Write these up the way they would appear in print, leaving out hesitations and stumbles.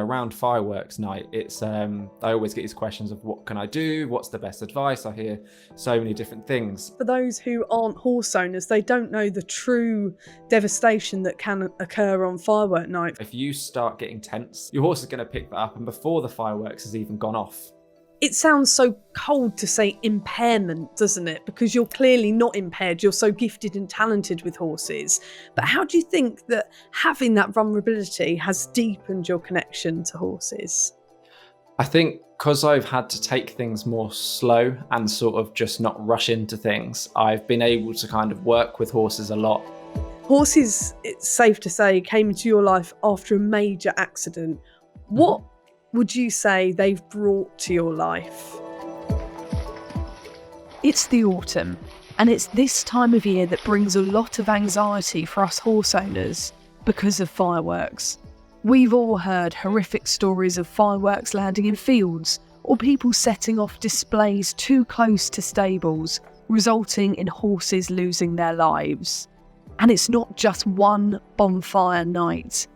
Around fireworks night, it's I always get these questions of what can I do? What's the best advice? I hear so many different things. For those who aren't horse owners, they don't know the true devastation that can occur on firework night. If you start getting tense, your horse is going to pick that up, and before the fireworks has even gone off. It sounds so cold to say impairment, doesn't it? Because you're clearly not impaired, you're so gifted and talented with horses. But how do you think that having that vulnerability has deepened your connection to horses? I think because I've had to take things more slow and sort of just not rush into things, I've been able to kind of work with horses a lot. Horses, it's safe to say, came into your life after a major accident. What would you say they've brought to your life? It's the autumn, and it's this time of year that brings a lot of anxiety for us horse owners because of fireworks. We've all heard horrific stories of fireworks landing in fields or people setting off displays too close to stables, resulting in horses losing their lives. And it's not just one bonfire night.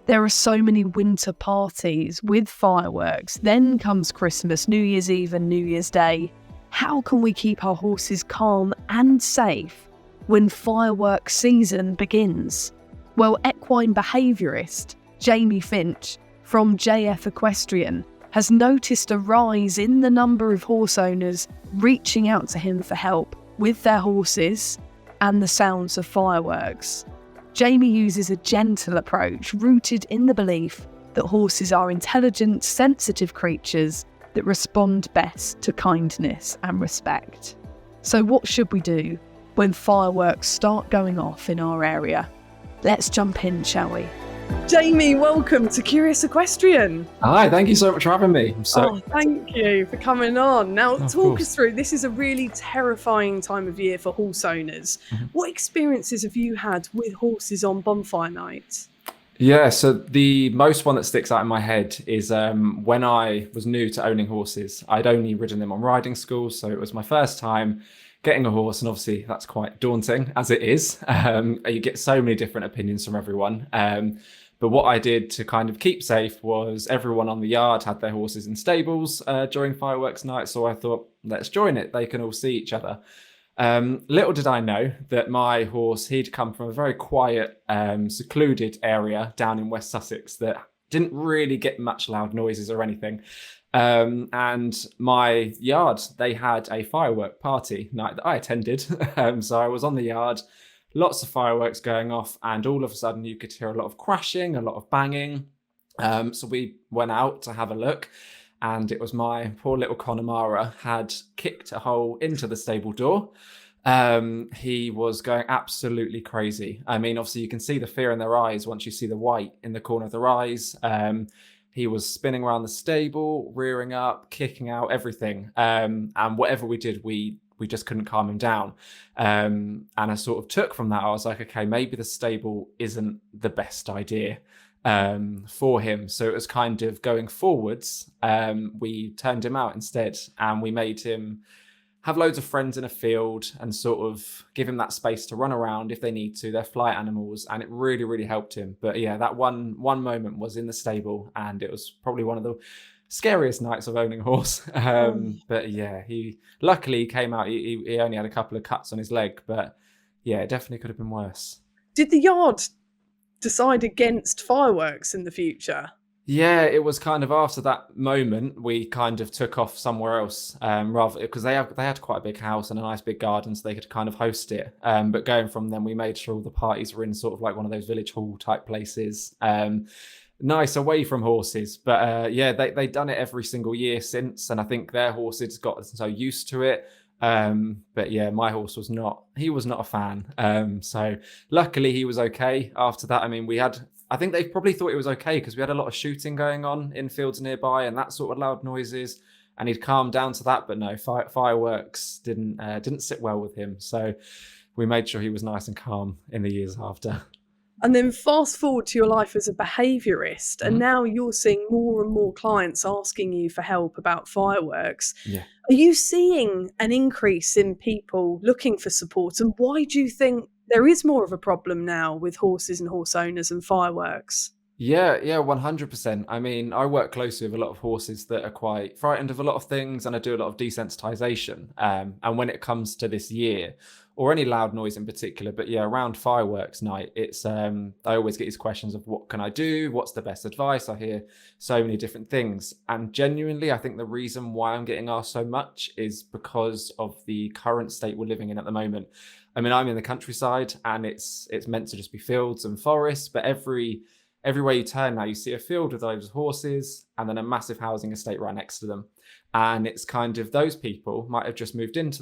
There are so many winter parties with fireworks. Then comes Christmas, New Year's Eve and New Year's Day. How can we keep our horses calm and safe when fireworks season begins? Well, Equine Behaviourist Jamie Finch from JF Equestrian has noticed a rise in the number of horse owners reaching out to him for help with their horses and the sounds of fireworks. Jamie uses a gentle approach rooted in the belief that horses are intelligent, sensitive creatures that respond best to kindness and respect. So what should we do when fireworks start going off in our area? Let's jump in, shall we? Jamie, welcome to Curious Equestrian. Hi, thank you so much for having me. Thank you for coming on. Now, talk us through, this is a really terrifying time of year for horse owners. What experiences have you had with horses on bonfire night? Yeah, so the most one that sticks out in my head is when I was new to owning horses. I'd only ridden them on riding school, so it was my first time getting a horse, and obviously that's quite daunting, as it is. You get so many different opinions from everyone. But what I did to kind of keep safe was everyone on the yard had their horses in stables during fireworks night, so I thought, let's join it. They can all see each other. Little did I know that my horse, he'd come from a very quiet, secluded area down in West Sussex that didn't really get much loud noises or anything. And my yard, they had a firework party night that I attended. So I was on the yard, lots of fireworks going off, and all of a sudden you could hear a lot of crashing, a lot of banging. So we went out to have a look, and it was my poor little Connemara had kicked a hole into the stable door. He was going absolutely crazy. I mean, obviously you can see the fear in their eyes once you see the white in the corner of their eyes. He was spinning around the stable, rearing up, kicking out, everything. And whatever we did, we just couldn't calm him down. And I sort of took from that, I was like, okay, maybe the stable isn't the best idea for him. So it was kind of going forwards. We turned him out instead, and we made him have loads of friends in a field and sort of give him that space to run around if they need to. They're flight animals, and it really, really helped him. But yeah, that one moment was in the stable, and it was probably one of the scariest nights of owning a horse. But yeah, he luckily came out. He only had a couple of cuts on his leg, but yeah, it definitely could have been worse. Did the yard decide against fireworks in the future? Yeah, it was kind of after that moment we kind of took off somewhere else, rather because they had quite a big house and a nice big garden, so they could kind of host it. But going from them, we made sure all the parties were in sort of like one of those village hall type places, nice away from horses. But yeah, they'd done it every single year since, and I think their horses got so used to it. But yeah, my horse was not a fan. So luckily he was okay after that. I mean, I think they probably thought it was okay because we had a lot of shooting going on in fields nearby and that sort of loud noises, and he'd calmed down to that. But no, fireworks didn't sit well with him. So we made sure he was nice and calm in the years after. And then fast forward to your life as a behaviourist, and now you're seeing more and more clients asking you for help about fireworks. Yeah. Are you seeing an increase in people looking for support? And why do you think there is more of a problem now with horses and horse owners and fireworks? Yeah, 100%. I mean, I work closely with a lot of horses that are quite frightened of a lot of things, and I do a lot of desensitization. And when it comes to this year, or any loud noise in particular, but yeah, around fireworks night, it's I always get these questions of what can I do? What's the best advice? I hear so many different things. And genuinely, I think the reason why I'm getting asked so much is because of the current state we're living in at the moment. I mean, I'm in the countryside and it's meant to just be fields and forests, but everywhere you turn now, you see a field with loads of horses and then a massive housing estate right next to them. And it's kind of those people might have just moved into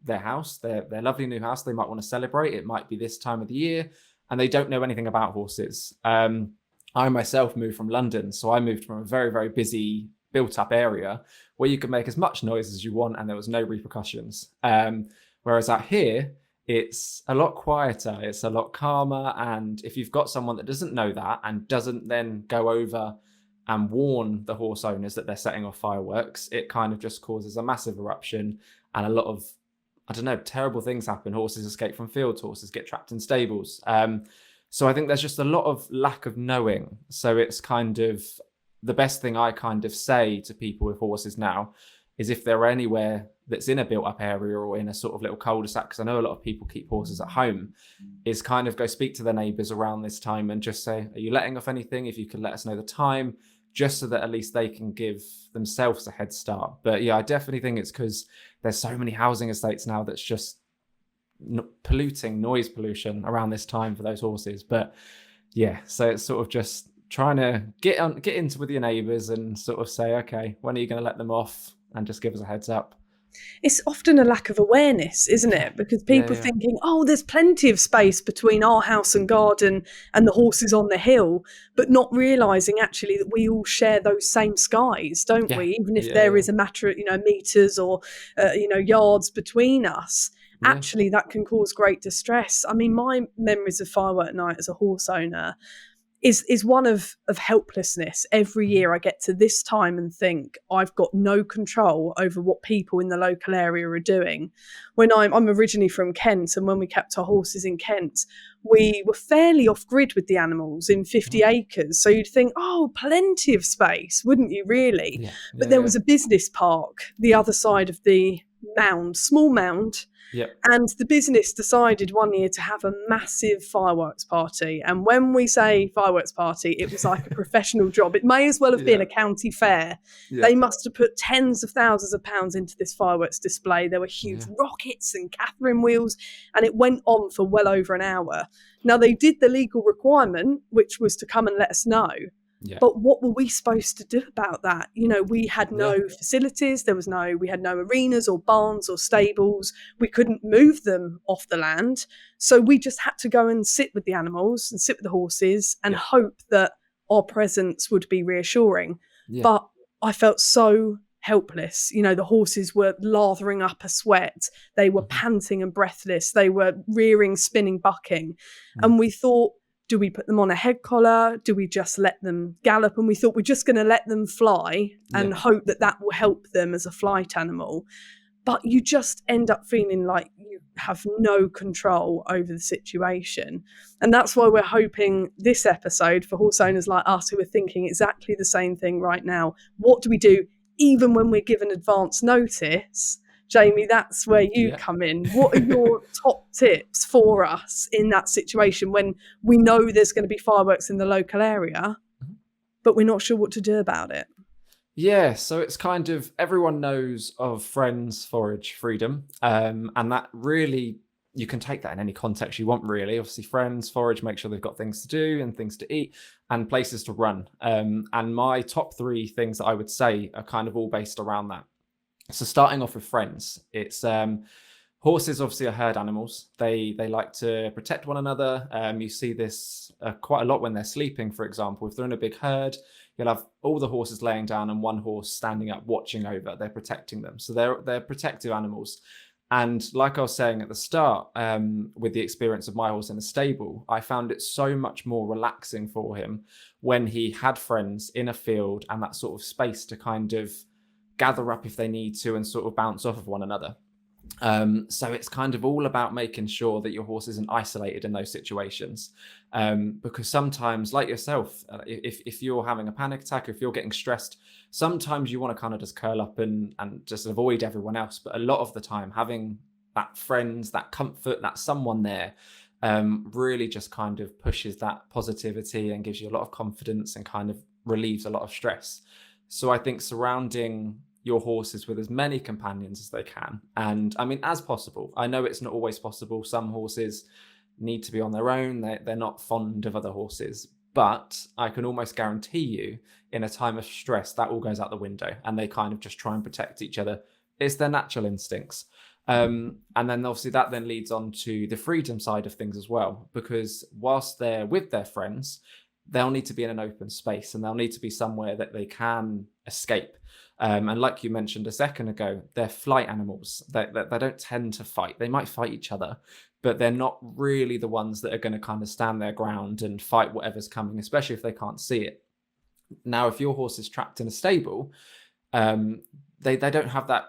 their house, their lovely new house. They might want to celebrate. It might be this time of the year, and they don't know anything about horses. I myself moved from London, so I moved from a very, very busy, built-up area where you could make as much noise as you want, and there was no repercussions. Whereas out here, it's a lot quieter, it's a lot calmer. And if you've got someone that doesn't know that and doesn't then go over and warn the horse owners that they're setting off fireworks, it kind of just causes a massive eruption and a lot of, I don't know, terrible things happen. Horses escape from fields, horses get trapped in stables. So I think there's just a lot of lack of knowing. So it's kind of the best thing I kind of say to people with horses now is if they're anywhere that's in a built-up area or in a sort of little cul-de-sac, because I know a lot of people keep horses at home, is kind of go speak to their neighbours around this time and just say, are you letting off anything? If you could let us know the time, just so that at least they can give themselves a head start. But yeah, I definitely think it's because there's so many housing estates now that's just polluting, noise pollution around this time for those horses. But yeah, so it's sort of just trying to get into with your neighbours and sort of say, okay, when are you going to let them off? And just give us a heads up. It's often a lack of awareness, isn't it? Because people Yeah. thinking, oh, there's plenty of space between our house and garden and the horses on the hill, but not realising actually that we all share those same skies, don't Yeah. we? Even if Yeah, there yeah. is a matter of, meters or, yards between us, Yeah. actually that can cause great distress. I mean, my memories of firework night as a horse owner is one of helplessness. Every year I get to this time and think I've got no control over what people in the local area are doing. When I'm originally from Kent, and when we kept our horses in Kent, we were fairly off grid with the animals in 50 acres. So you'd think, oh, plenty of space, wouldn't you really? Yeah. But Yeah. there Yeah. was a business park the other side of the mound, small mound. Yeah. And the business decided one year to have a massive fireworks party. And when we say fireworks party, it was like a professional job. It may as well have been Yeah. a county fair. Yeah. They must have put tens of thousands of pounds into this fireworks display. There were huge Yeah. rockets and Catherine wheels, and it went on for well over an hour. Now, they did the legal requirement, which was to come and let us know. Yeah. But what were we supposed to do about that? We had no Yeah. facilities. We had no arenas or barns or stables. We couldn't move them off the land. So we just had to go and sit with the animals and sit with the horses and Yeah. hope that our presence would be reassuring. Yeah. But I felt so helpless. The horses were lathering up a sweat. They were panting and breathless. They were rearing, spinning, bucking. And we thought, do we put them on a head collar? Do we just let them gallop? And we thought we're just going to let them fly and hope that that will help them as a flight animal. But you just end up feeling like you have no control over the situation. And that's why we're hoping this episode for horse owners like us who are thinking exactly the same thing right now. What do we do even when we're given advance notice? Jamie, that's where you come in. What are your top tips for us in that situation when we know there's going to be fireworks in the local area, but we're not sure what to do about it? Yeah, so it's kind of everyone knows of Friends, Forage, Freedom, and that really you can take that in any context you want. Really, obviously, Friends, Forage, make sure they've got things to do and things to eat and places to run. And my top three things that I would say are kind of all based around that. So starting off with Friends, it's horses obviously are herd animals. They like to protect one another. You see this quite a lot when they're sleeping, for example. If they're in a big herd, you'll have all the horses laying down and one horse standing up watching over. They're protecting them. So they're protective animals. And like I was saying at the start, with the experience of my horse in the stable, I found it so much more relaxing for him when he had friends in a field and that sort of space to kind of gather up if they need to and sort of bounce off of one another. So it's kind of all about making sure that your horse isn't isolated in those situations. Because sometimes, like yourself, if you're having a panic attack, if you're getting stressed, sometimes you want to kind of just curl up and just avoid everyone else. But a lot of the time, having that friends, that comfort, that someone there, really just kind of pushes that positivity and gives you a lot of confidence and kind of relieves a lot of stress. So I think surrounding your horses with as many companions as they can. And I mean, as possible. I know it's not always possible. Some horses need to be on their own. They're not fond of other horses. But I can almost guarantee you, in a time of stress, that all goes out the window and they kind of just try and protect each other. It's their natural instincts. And then obviously that then leads on to the freedom side of things as well, because whilst they're with their friends, they'll need to be in an open space and they'll need to be somewhere that they can escape. And like you mentioned a second ago, they're flight animals. They don't tend to fight. They might fight each other, but they're not really the ones that are going to kind of stand their ground and fight whatever's coming, especially if they can't see it. Now, if your horse is trapped in a stable, they don't have that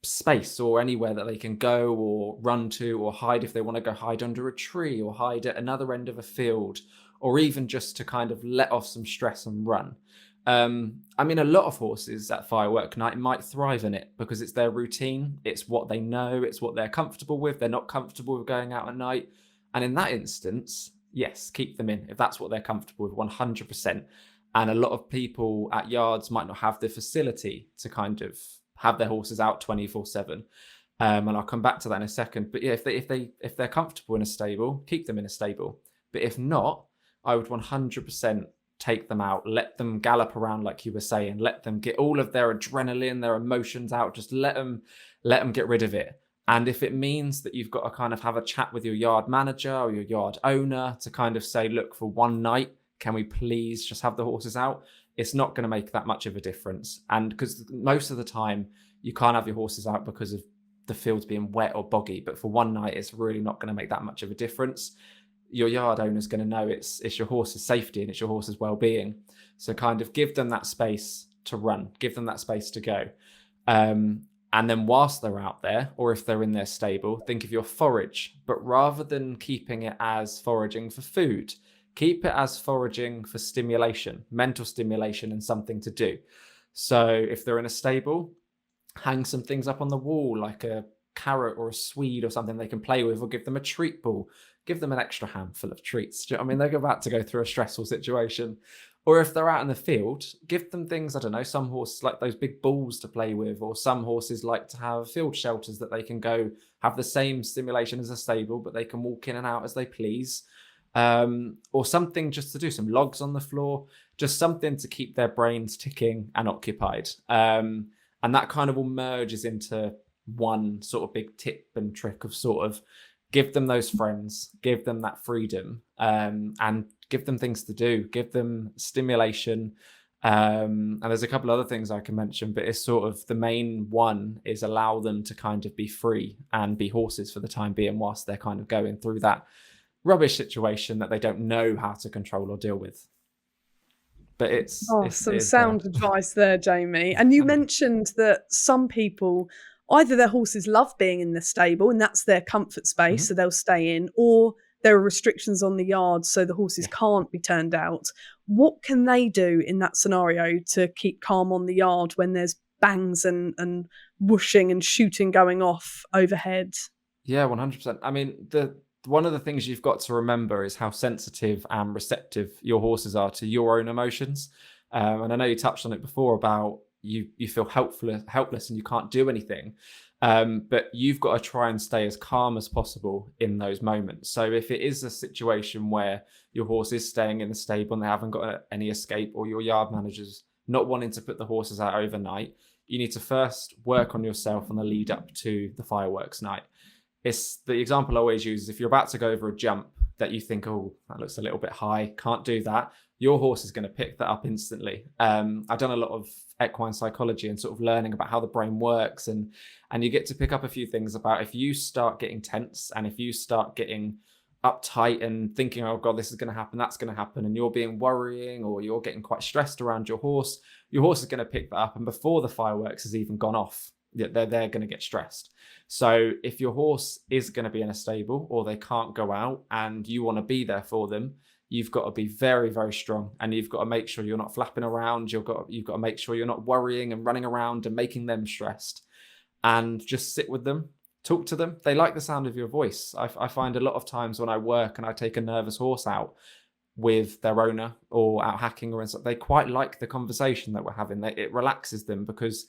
space or anywhere that they can go or run to or hide if they want to go hide under a tree or hide at another end of a field, or even just to kind of let off some stress and run. I mean, a lot of horses at firework night might thrive in it because it's their routine. It's what they know. It's what they're comfortable with. They're not comfortable with going out at night. And in that instance, yes, keep them in if that's what they're comfortable with, 100%. And a lot of people at yards might not have the facility to kind of have their horses out 24/7. And I'll come back to that in a second. But yeah, if they're comfortable in a stable, keep them in a stable. But if not, I would 100% take them out, let them gallop around like you were saying, let them get all of their adrenaline, their emotions out, just let them get rid of it. And if it means that you've got to kind of have a chat with your yard manager or your yard owner to kind of say, look, for one night, can we please just have the horses out? It's not going to make that much of a difference. And because most of the time you can't have your horses out because of the fields being wet or boggy, but for one night, it's really not going to make that much of a difference. Your yard owner is going to know it's your horse's safety and it's your horse's well-being. So kind of give them that space to run, give them that space to go. And then whilst they're out there, or if they're in their stable, think of your forage, but rather than keeping it as foraging for food, keep it as foraging for stimulation, mental stimulation and something to do. So if they're in a stable, hang some things up on the wall, like a carrot or a swede or something they can play with, or give them a treat ball. Give them an extra handful of treats. Do you know what I mean? They're about to go through a stressful situation. Or if they're out in the field, give them things, I don't know, some horses like those big balls to play with, or some horses like to have field shelters that they can go have the same stimulation as a stable, but they can walk in and out as they please. Or something just to do, some logs on the floor, just something to keep their brains ticking and occupied. And that kind of all merges into one sort of big tip and trick of sort of give them those friends, give them that freedom, and give them things to do, give them stimulation. And there's a couple other things I can mention, but it's sort of the main one is allow them to kind of be free and be horses for the time being whilst they're kind of going through that rubbish situation that they don't know how to control or deal with. But it's some sound advice there, Jamie. And you mentioned that some people, either their horses love being in the stable and that's their comfort space, so they'll stay in, or there are restrictions on the yard so the horses can't be turned out. What can they do in that scenario to keep calm on the yard when there's bangs and whooshing and shooting going off overhead? Yeah, 100%. I mean, one of the things you've got to remember is how sensitive and receptive your horses are to your own emotions. And I know you touched on it before about you feel helpless and you can't do anything. But you've got to try and stay as calm as possible in those moments. So if it is a situation where your horse is staying in the stable and they haven't got any escape, or your yard manager's not wanting to put the horses out overnight, you need to first work on yourself on the lead up to the fireworks night. It's the example I always use is if you're about to go over a jump that you think, oh, that looks a little bit high, can't do that. Your horse is going to pick that up instantly. I've done a lot of equine psychology and sort of learning about how the brain works, and you get to pick up a few things about if you start getting tense and if you start getting uptight and thinking, oh God, this is going to happen, that's going to happen, and you're being worrying or you're getting quite stressed around your horse is going to pick that up. And before the fireworks has even gone off, they're going to get stressed. So if your horse is going to be in a stable or they can't go out and you want to be there for them, you've got to be very, very strong, and you've got to make sure you're not flapping around. You've got to make sure you're not worrying and running around and making them stressed, and just sit with them, talk to them. They like the sound of your voice. I find a lot of times when I work and I take a nervous horse out with their owner or out hacking or something, they quite like the conversation that we're having. It relaxes them, because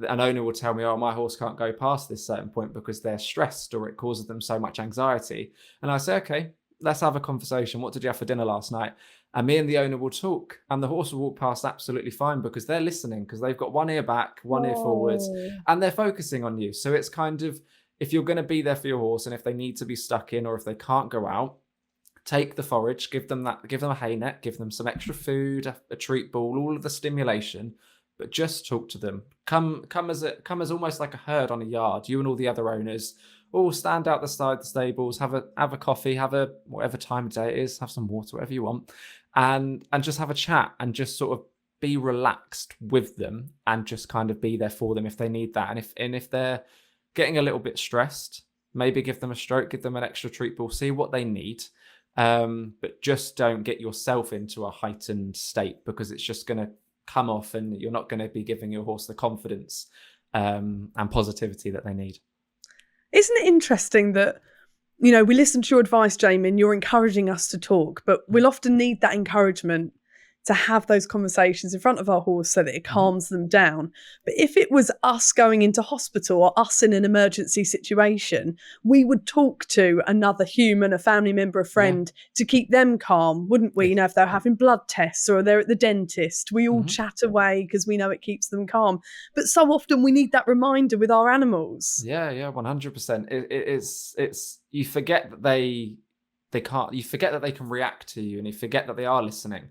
an owner will tell me, oh, my horse can't go past this certain point because they're stressed or it causes them so much anxiety. And I say, okay, let's have a conversation. What did you have for dinner last night? And me and the owner will talk, and the horse will walk past absolutely fine, because they're listening, because they've got one ear back, one ear forwards, and they're focusing on you. So it's kind of, if you're going to be there for your horse, and if they need to be stuck in or if they can't go out, take the forage, give them a hay net, give them some extra food, a treat ball, all of the stimulation, but just talk to them. Come as almost like a herd on a yard. You and all the other owners all stand out the side the stables, have a coffee, have a whatever time of day it is, have some water, whatever you want, and just have a chat and just sort of be relaxed with them and just kind of be there for them if they need that. And if they're getting a little bit stressed, maybe give them a stroke, give them an extra treat ball, see what they need. But just don't get yourself into a heightened state, because it's just going to come off and you're not going to be giving your horse the confidence and positivity that they need. Isn't it interesting that, we listen to your advice, Jamie, and you're encouraging us to talk, but we'll often need that encouragement to have those conversations in front of our horse so that it calms them down. But if it was us going into hospital or us in an emergency situation, we would talk to another human, a family member, a friend, to keep them calm, wouldn't we? If they're having blood tests or they're at the dentist, we all chat away because we know it keeps them calm. But so often we need that reminder with our animals. Yeah, 100%. It's you forget that they can't, you forget that they can react to you, and you forget that they are listening.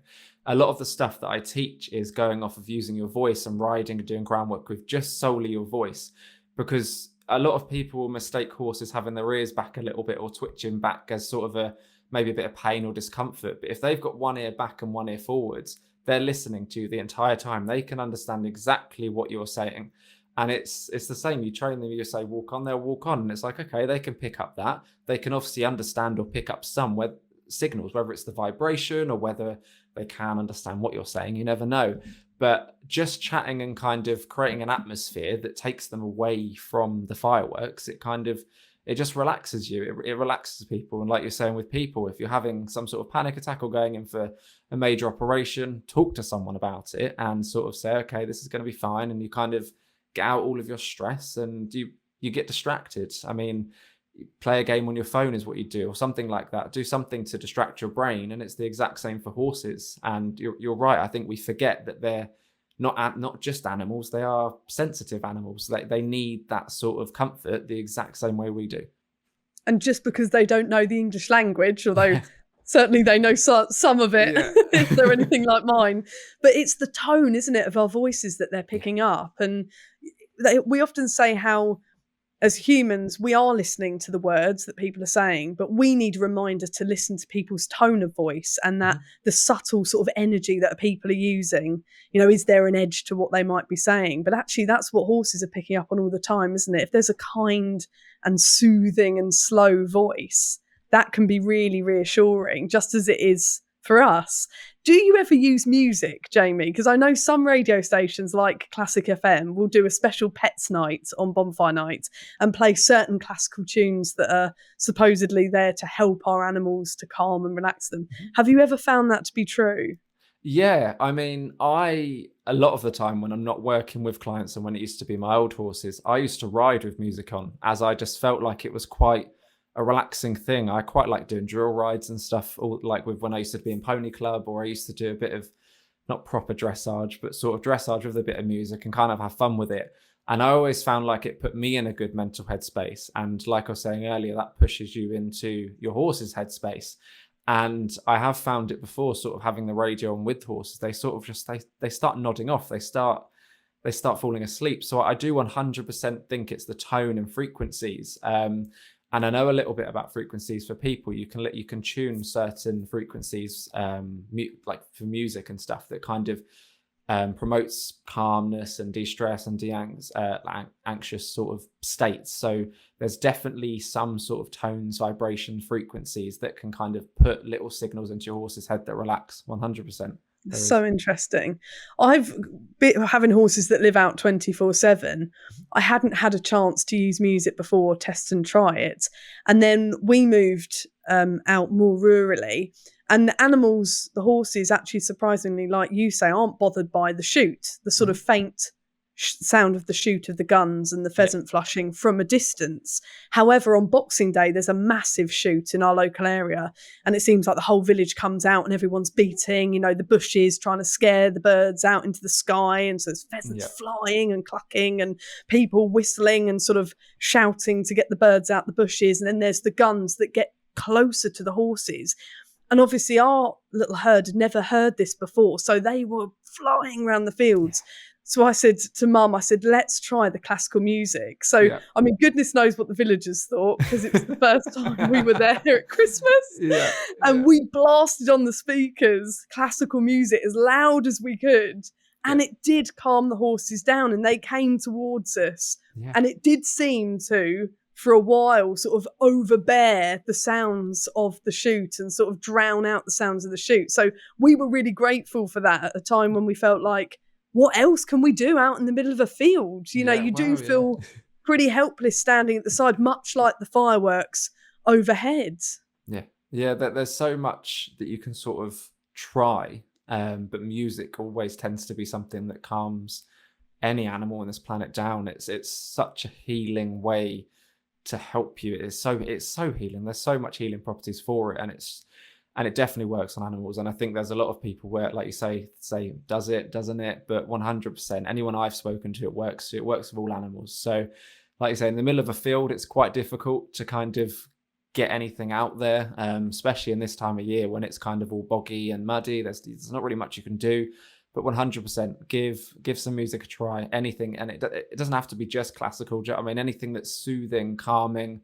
A lot of the stuff that I teach is going off of using your voice and riding and doing groundwork with just solely your voice, because a lot of people will mistake horses having their ears back a little bit or twitching back as sort of maybe a bit of pain or discomfort. But if they've got one ear back and one ear forwards, they're listening to you the entire time. They can understand exactly what you're saying. And it's the same. You train them, you say walk on, they'll walk on. And it's like, okay, they can pick up that. They can obviously understand or pick up some signals, whether it's the vibration or whether they can understand what you're saying. You never know. But just chatting and kind of creating an atmosphere that takes them away from the fireworks, it just relaxes you. It relaxes people. And like you're saying with people, if you're having some sort of panic attack or going in for a major operation, talk to someone about it and sort of say, okay, this is going to be fine. And you kind of get out all of your stress and you get distracted. I mean, play a game on your phone is what you do, or something like that. Do something to distract your brain, and it's the exact same for horses. And you're right. I think we forget that they're not just animals; they are sensitive animals. They need that sort of comfort the exact same way we do. And just because they don't know the English language, although certainly they know some of it, if they're anything like mine, but it's the tone, isn't it, of our voices that they're picking up. And we often say how, as humans, we are listening to the words that people are saying, but we need a reminder to listen to people's tone of voice and that the subtle sort of energy that people are using. Is there an edge to what they might be saying? But actually, that's what horses are picking up on all the time, isn't it? If there's a kind and soothing and slow voice, that can be really reassuring, just as it is for us. Do you ever use music, Jamie? Because I know some radio stations like Classic FM will do a special pets night on bonfire night and play certain classical tunes that are supposedly there to help our animals to calm and relax them. Have you ever found that to be true? Yeah, I mean, a lot of the time when I'm not working with clients and when it used to be my old horses, I used to ride with music on, as I just felt like it was quite a relaxing thing. I quite like doing drill rides and stuff, or like with when I used to be in pony club, or I used to do a bit of not proper dressage, but sort of dressage with a bit of music and kind of have fun with it. And I always found like it put me in a good mental headspace. And like I was saying earlier, that pushes you into your horse's headspace. And I have found it before, sort of having the radio on with horses, they sort of just, they start nodding off. They start falling asleep. So I do 100% think it's the tone and frequencies. And I know a little bit about frequencies for people. You can tune certain frequencies, like for music and stuff, that kind of promotes calmness and de-stress and anxious sort of states. So there's definitely some sort of tones, vibration, frequencies that can kind of put little signals into your horse's head that relax 100%. So interesting. I've been having horses that live out 24/7. I hadn't had a chance to use music before, test and try it. And then we moved out more rurally. And the animals, the horses, actually surprisingly, like you say, aren't bothered by the shoot, the sort of faint sound of the shoot of the guns and the pheasant flushing from a distance. However, on Boxing Day, there's a massive shoot in our local area, and it seems like the whole village comes out and everyone's beating, the bushes, trying to scare the birds out into the sky. And so there's pheasants flying and clucking and people whistling and sort of shouting to get the birds out the bushes. And then there's the guns that get closer to the horses. And obviously our little herd had never heard this before, so they were flying around the fields. So I said to Mum, let's try the classical music. So, I mean, goodness knows what the villagers thought, because it was the first time we were there at Christmas. And we blasted on the speakers classical music as loud as we could. And it did calm the horses down, and they came towards us. And it did seem to, for a while, sort of overbear the sounds of the shoot and sort of drown out the sounds of the shoot. So we were really grateful for that at a time when we felt like, what else can we do out in the middle of a field? You do feel pretty helpless standing at the side, much like the fireworks overhead. Yeah, there's so much that you can sort of try, but music always tends to be something that calms any animal on this planet down. It's such a healing way to help you. It's so healing. There's so much healing properties for it, and it definitely works on animals. And I think there's a lot of people where, like you say, does it, doesn't it? But 100%, anyone I've spoken to, it works with all animals. So like you say, in the middle of a field, it's quite difficult to kind of get anything out there, especially in this time of year when it's kind of all boggy and muddy. There's not really much you can do. But 100%, give some music a try, anything. And it doesn't have to be just classical. I mean, anything that's soothing, calming,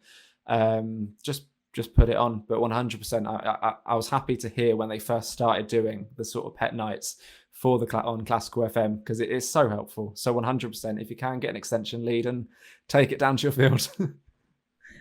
just put it on. But 100%, I was happy to hear when they first started doing the sort of pet nights for on Classical FM, because it is so helpful. So 100%, if you can get an extension lead and take it down to your field.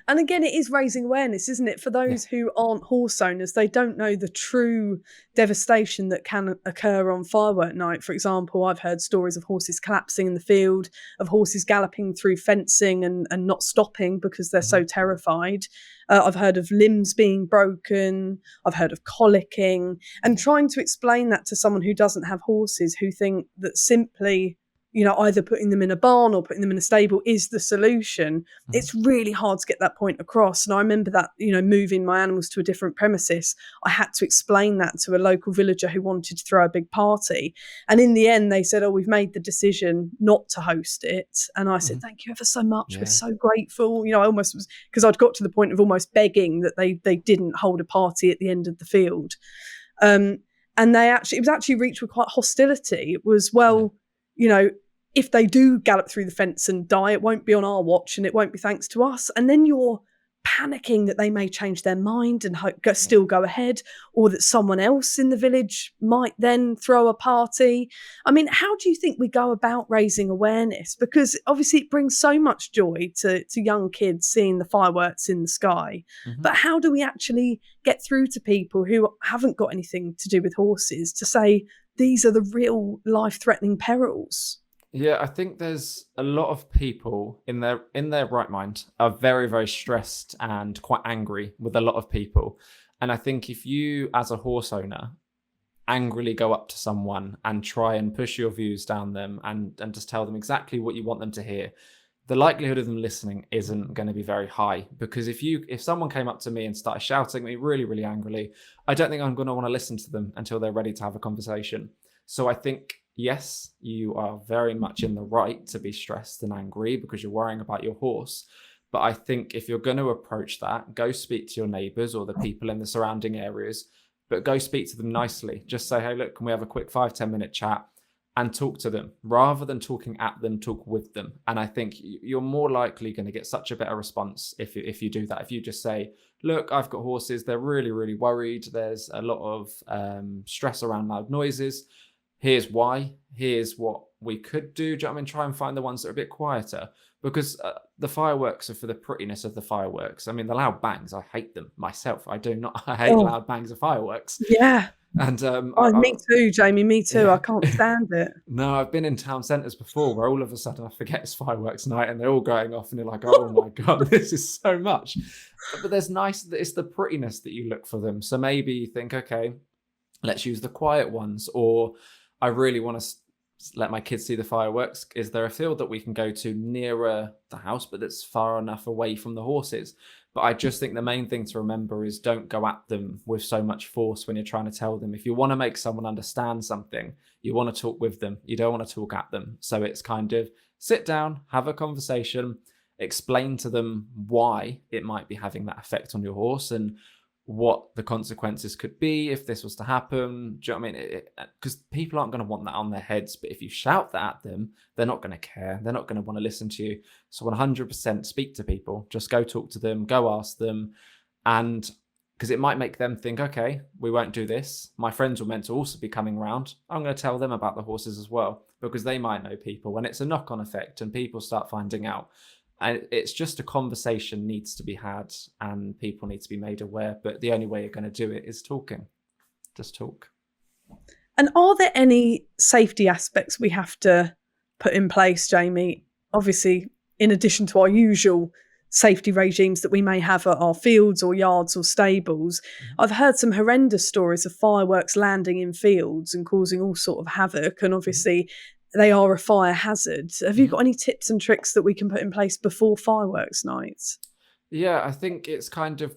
And again, it is raising awareness, isn't it? For those who aren't horse owners, they don't know the true devastation that can occur on firework night. For example, I've heard stories of horses collapsing in the field, of horses galloping through fencing and not stopping because they're so terrified. I've heard of limbs being broken. I've heard of colicking. And trying to explain that to someone who doesn't have horses, who think that simply either putting them in a barn or putting them in a stable is the solution. It's really hard to get that point across. And I remember that, moving my animals to a different premises, I had to explain that to a local villager who wanted to throw a big party. And in the end, they said, we've made the decision not to host it. And I said, thank you ever so much. We're so grateful. I almost was, because I'd got to the point of almost begging that they didn't hold a party at the end of the field. And it was actually reached with quite hostility. It was, if they do gallop through the fence and die, it won't be on our watch and it won't be thanks to us. And then you're panicking that they may change their mind and still go ahead, or that someone else in the village might then throw a party. I mean, how do you think we go about raising awareness? Because obviously it brings so much joy to young kids seeing the fireworks in the sky. But how do we actually get through to people who haven't got anything to do with horses to say, these are the real life-threatening perils? Yeah, I think there's a lot of people in their right mind are very, very stressed and quite angry with a lot of people. And I think if you, as a horse owner, angrily go up to someone and try and push your views down them and just tell them exactly what you want them to hear, the likelihood of them listening isn't going to be very high. Because if someone came up to me and started shouting at me really, really angrily, I don't think I'm going to want to listen to them until they're ready to have a conversation. So I think, yes, you are very much in the right to be stressed and angry because you're worrying about your horse. But I think if you're going to approach that, go speak to your neighbours or the people in the surrounding areas, but go speak to them nicely. Just say, hey, look, can we have a quick 5-10 minute chat and talk to them rather than talking at them, talk with them. And I think you're more likely going to get such a better response if you do that. If you just say, look, I've got horses, they're really, really worried. There's a lot of stress around loud noises. here's why, here's what we could do. Do you know what I mean? Try and find the ones that are a bit quieter, because the fireworks are for the prettiness of the fireworks. I mean, the loud bangs, I hate them myself. I do not, I hate Oh, loud bangs of fireworks. yeah. And Oh, me too, Jamie. Me too. I yeah. can't stand it. No, I've been in town centres before where all of a sudden I forget it's fireworks night and they're all going off and you're like, oh my God, this is so much. But there's it's the prettiness that you look for them. So maybe you think, okay, let's use the quiet ones, or I really want to let my kids see the fireworks. Is there a field that we can go to nearer the house, but that's far enough away from the horses? But I just think the main thing to remember is don't go at them with so much force when you're trying to tell them. If you want to make someone understand something, you want to talk with them. You don't want to talk at them. So it's kind of sit down, have a conversation, explain to them why it might be having that effect on your horse and what the consequences could be if this was to happen. Do you know what I mean? Because people aren't going to want that on their heads. But if you shout that at them, they're not going to care. They're not going to want to listen to you. So 100% speak to people. Just go talk to them, go ask them. And because it might make them think, okay, we won't do this. My friends were meant to also be coming around. I'm going to tell them about the horses as well, because they might know people. When it's a knock-on effect and people start finding out, and it's just a conversation needs to be had and people need to be made aware. But the only way you're going to do it is talking. Just talk. And are there any safety aspects we have to put in place, Jamie? Obviously, in addition to our usual safety regimes that we may have at our fields or yards or stables, I've heard some horrendous stories of fireworks landing in fields and causing all sort of havoc. And obviously, they are a fire hazard. Have you got any tips and tricks that we can put in place before fireworks nights? Yeah, I think it's kind of,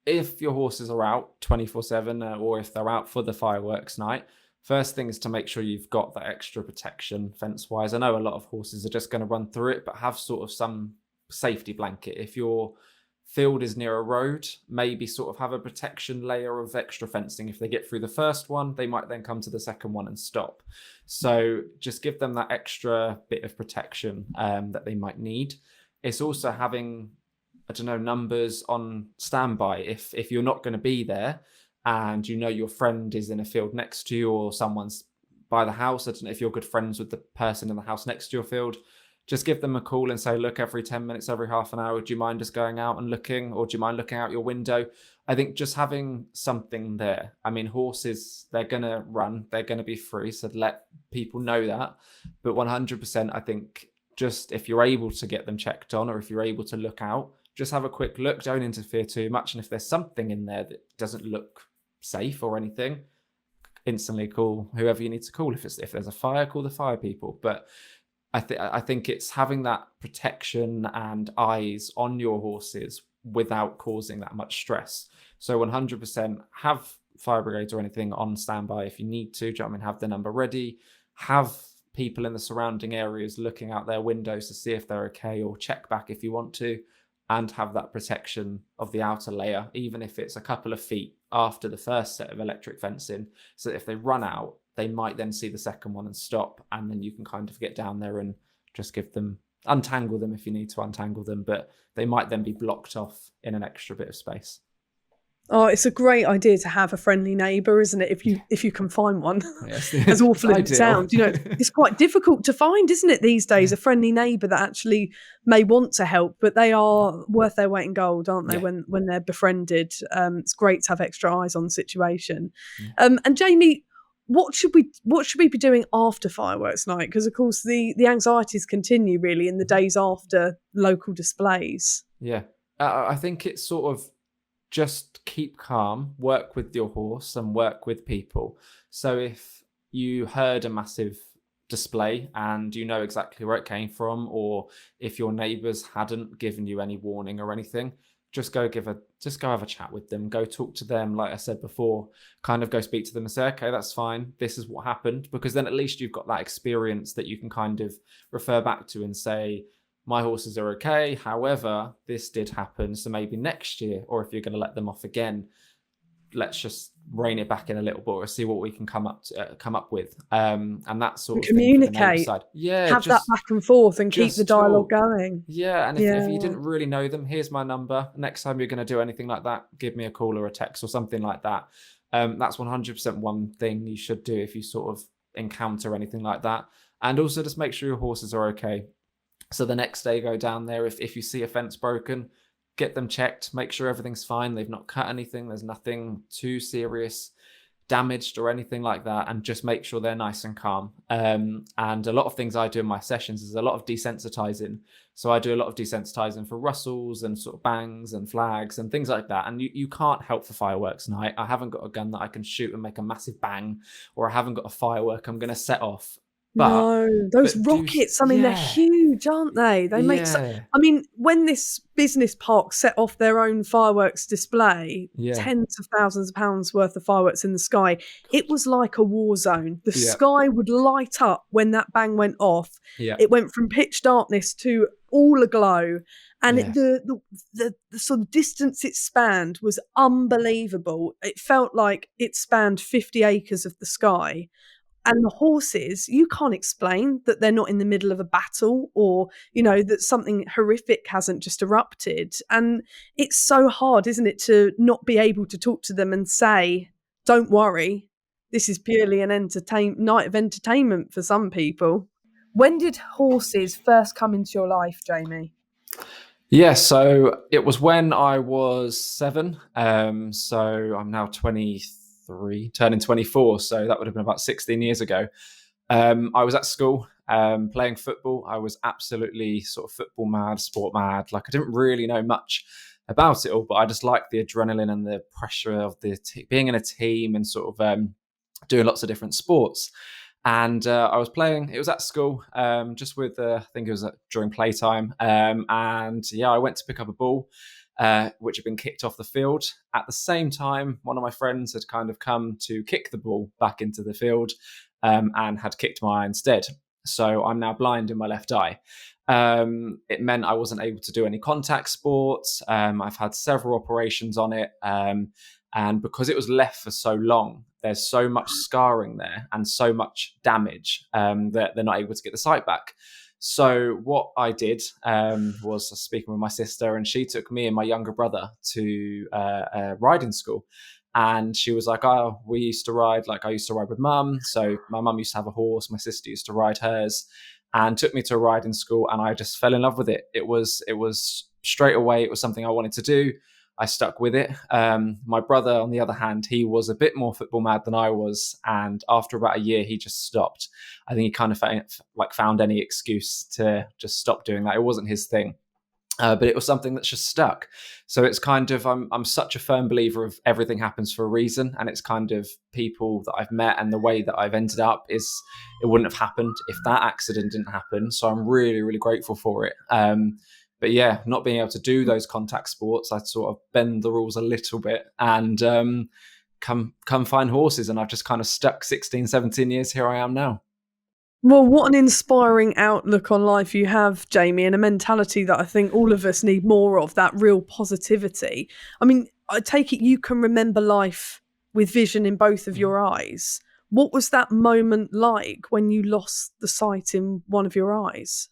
if your horses are out 24/7 or if they're out for the fireworks night, first thing is to make sure you've got that extra protection fence-wise. I know a lot of horses are just going to run through it, but have sort of some safety blanket. If your field is near a road, maybe sort of have a protection layer of extra fencing. If they get through the first one, they might then come to the second one and stop. So just give them that extra bit of protection that they might need. It's also having, I don't know, numbers on standby. If you're not going to be there and you know your friend is in a field next to you or someone's by the house, I don't know if you're good friends with the person in the house next to your field, just give them a call and say, look, every 10 minutes, every half an hour, do you mind just going out and looking, or do you mind looking out your window? I think just having something there. I mean, horses, they're going to run, they're going to be free. So let people know that. But 100%, I think just if you're able to get them checked on, or if you're able to look out, just have a quick look, don't interfere too much. And if there's something in there that doesn't look safe or anything, instantly call whoever you need to call. If there's a fire, call the fire people. But I think it's having that protection and eyes on your horses without causing that much stress. So 100% have fire brigades or anything on standby if you need to. Do you know what I mean? Have the number ready. Have people in the surrounding areas looking out their windows to see if they're okay, or check back if you want to, and have that protection of the outer layer, even if it's a couple of feet after the first set of electric fencing. So that if they run out, they might then see the second one and stop, and then you can kind of get down there and just untangle them if you need to untangle them, but they might then be blocked off in an extra bit of space. Oh, it's a great idea to have a friendly neighbour, isn't it? If you can find one, Yes, as awful as it sounds, it's quite difficult to find, isn't it, these days? A friendly neighbour that actually may want to help, but they are worth their weight in gold, aren't they? Yeah. When they're befriended, it's great to have extra eyes on the situation. And Jamie, what should we be doing after fireworks night? Because of course the anxieties continue really in the days after local displays. Yeah, I think it's sort of just keep calm, work with your horse and work with people. So if you heard a massive display and you know exactly where it came from, or if your neighbours hadn't given you any warning or anything, just go have a chat with them, go talk to them. Like I said before, kind of go speak to them and say, okay, that's fine, this is what happened, because then at least you've got that experience that you can kind of refer back to and say, my horses are okay, however, this did happen, so maybe next year, or if you're going to let them off again, let's just rein it back in a little bit or see what we can come up with. And that sort of communicate, thing. Yeah, have that back and forth and keep the dialogue going. Yeah, and if you didn't really know them, here's my number. Next time you're going to do anything like that, give me a call or a text or something like that. That's 100% one thing you should do if you sort of encounter anything like that. And also just make sure your horses are okay. So the next day, go down there. If you see a fence broken, get them checked, make sure everything's fine. They've not cut anything. There's nothing too serious damaged or anything like that, and just make sure they're nice and calm. And a lot of things I do in my sessions is a lot of desensitizing. So I do a lot of desensitizing for rustles and sort of bangs and flags and things like that. And you can't help for fireworks night. I haven't got a gun that I can shoot and make a massive bang, or I haven't got a firework I'm going to set off. No, those but rockets, I mean, they're huge, aren't they? They make Yeah. I mean, when this business park set off their own fireworks display, Yeah. tens of thousands of pounds worth of fireworks in the sky, it was like a war zone. The Yeah. sky would light up when that bang went off. Yeah. It went from pitch darkness to all aglow. And Yeah. the sort of distance it spanned was unbelievable. It felt like it spanned 50 acres of the sky. And the horses, you can't explain that they're not in the middle of a battle, or, you know, that something horrific hasn't just erupted. And it's so hard, isn't it, to not be able to talk to them and say, don't worry, this is purely an night of entertainment for some people. When did horses first come into your life, Jamie? Yeah, so it was when I was 7. So I'm now 23, turning 24. So that would have been about 16 years ago. I was at school playing football. I was absolutely sort of football mad, sport mad. Like, I didn't really know much about it all, but I just liked the adrenaline and the pressure of being in a team and sort of doing lots of different sports. And I was playing, it was at school, just with, I think it was during playtime. And yeah, I went to pick up a ball, which had been kicked off the field. At the same time, one of my friends had kind of come to kick the ball back into the field, and had kicked my eye instead. So I'm now blind in my left eye. It meant I wasn't able to do any contact sports. I've had several operations on it. And because it was left for so long, there's so much scarring there and so much damage that they're not able to get the sight back. So what I did was speaking with my sister, and she took me and my younger brother to riding school. And she was like, oh, we used to ride, like I used to ride with mum. So my mum used to have a horse. My sister used to ride hers, and took me to a riding school. And I just fell in love with it. It was straight away. It was something I wanted to do. I stuck with it. My brother, on the other hand, he was a bit more football mad than I was. And after about a year, he just stopped. I think he kind of found any excuse to just stop doing that. It wasn't his thing. But it was something that's just stuck. So it's kind of, I'm such a firm believer of everything happens for a reason. And it's kind of people that I've met and the way that I've ended up is, it wouldn't have happened if that accident didn't happen. So I'm really, really grateful for it. But yeah, not being able to do those contact sports, I sort of bend the rules a little bit and come find horses. And I've just kind of stuck 16, 17 years. Here I am now. Well, what an inspiring outlook on life you have, Jamie, and a mentality that I think all of us need more of, that real positivity. I mean, I take it you can remember life with vision in both of your eyes. What was that moment like when you lost the sight in one of your eyes?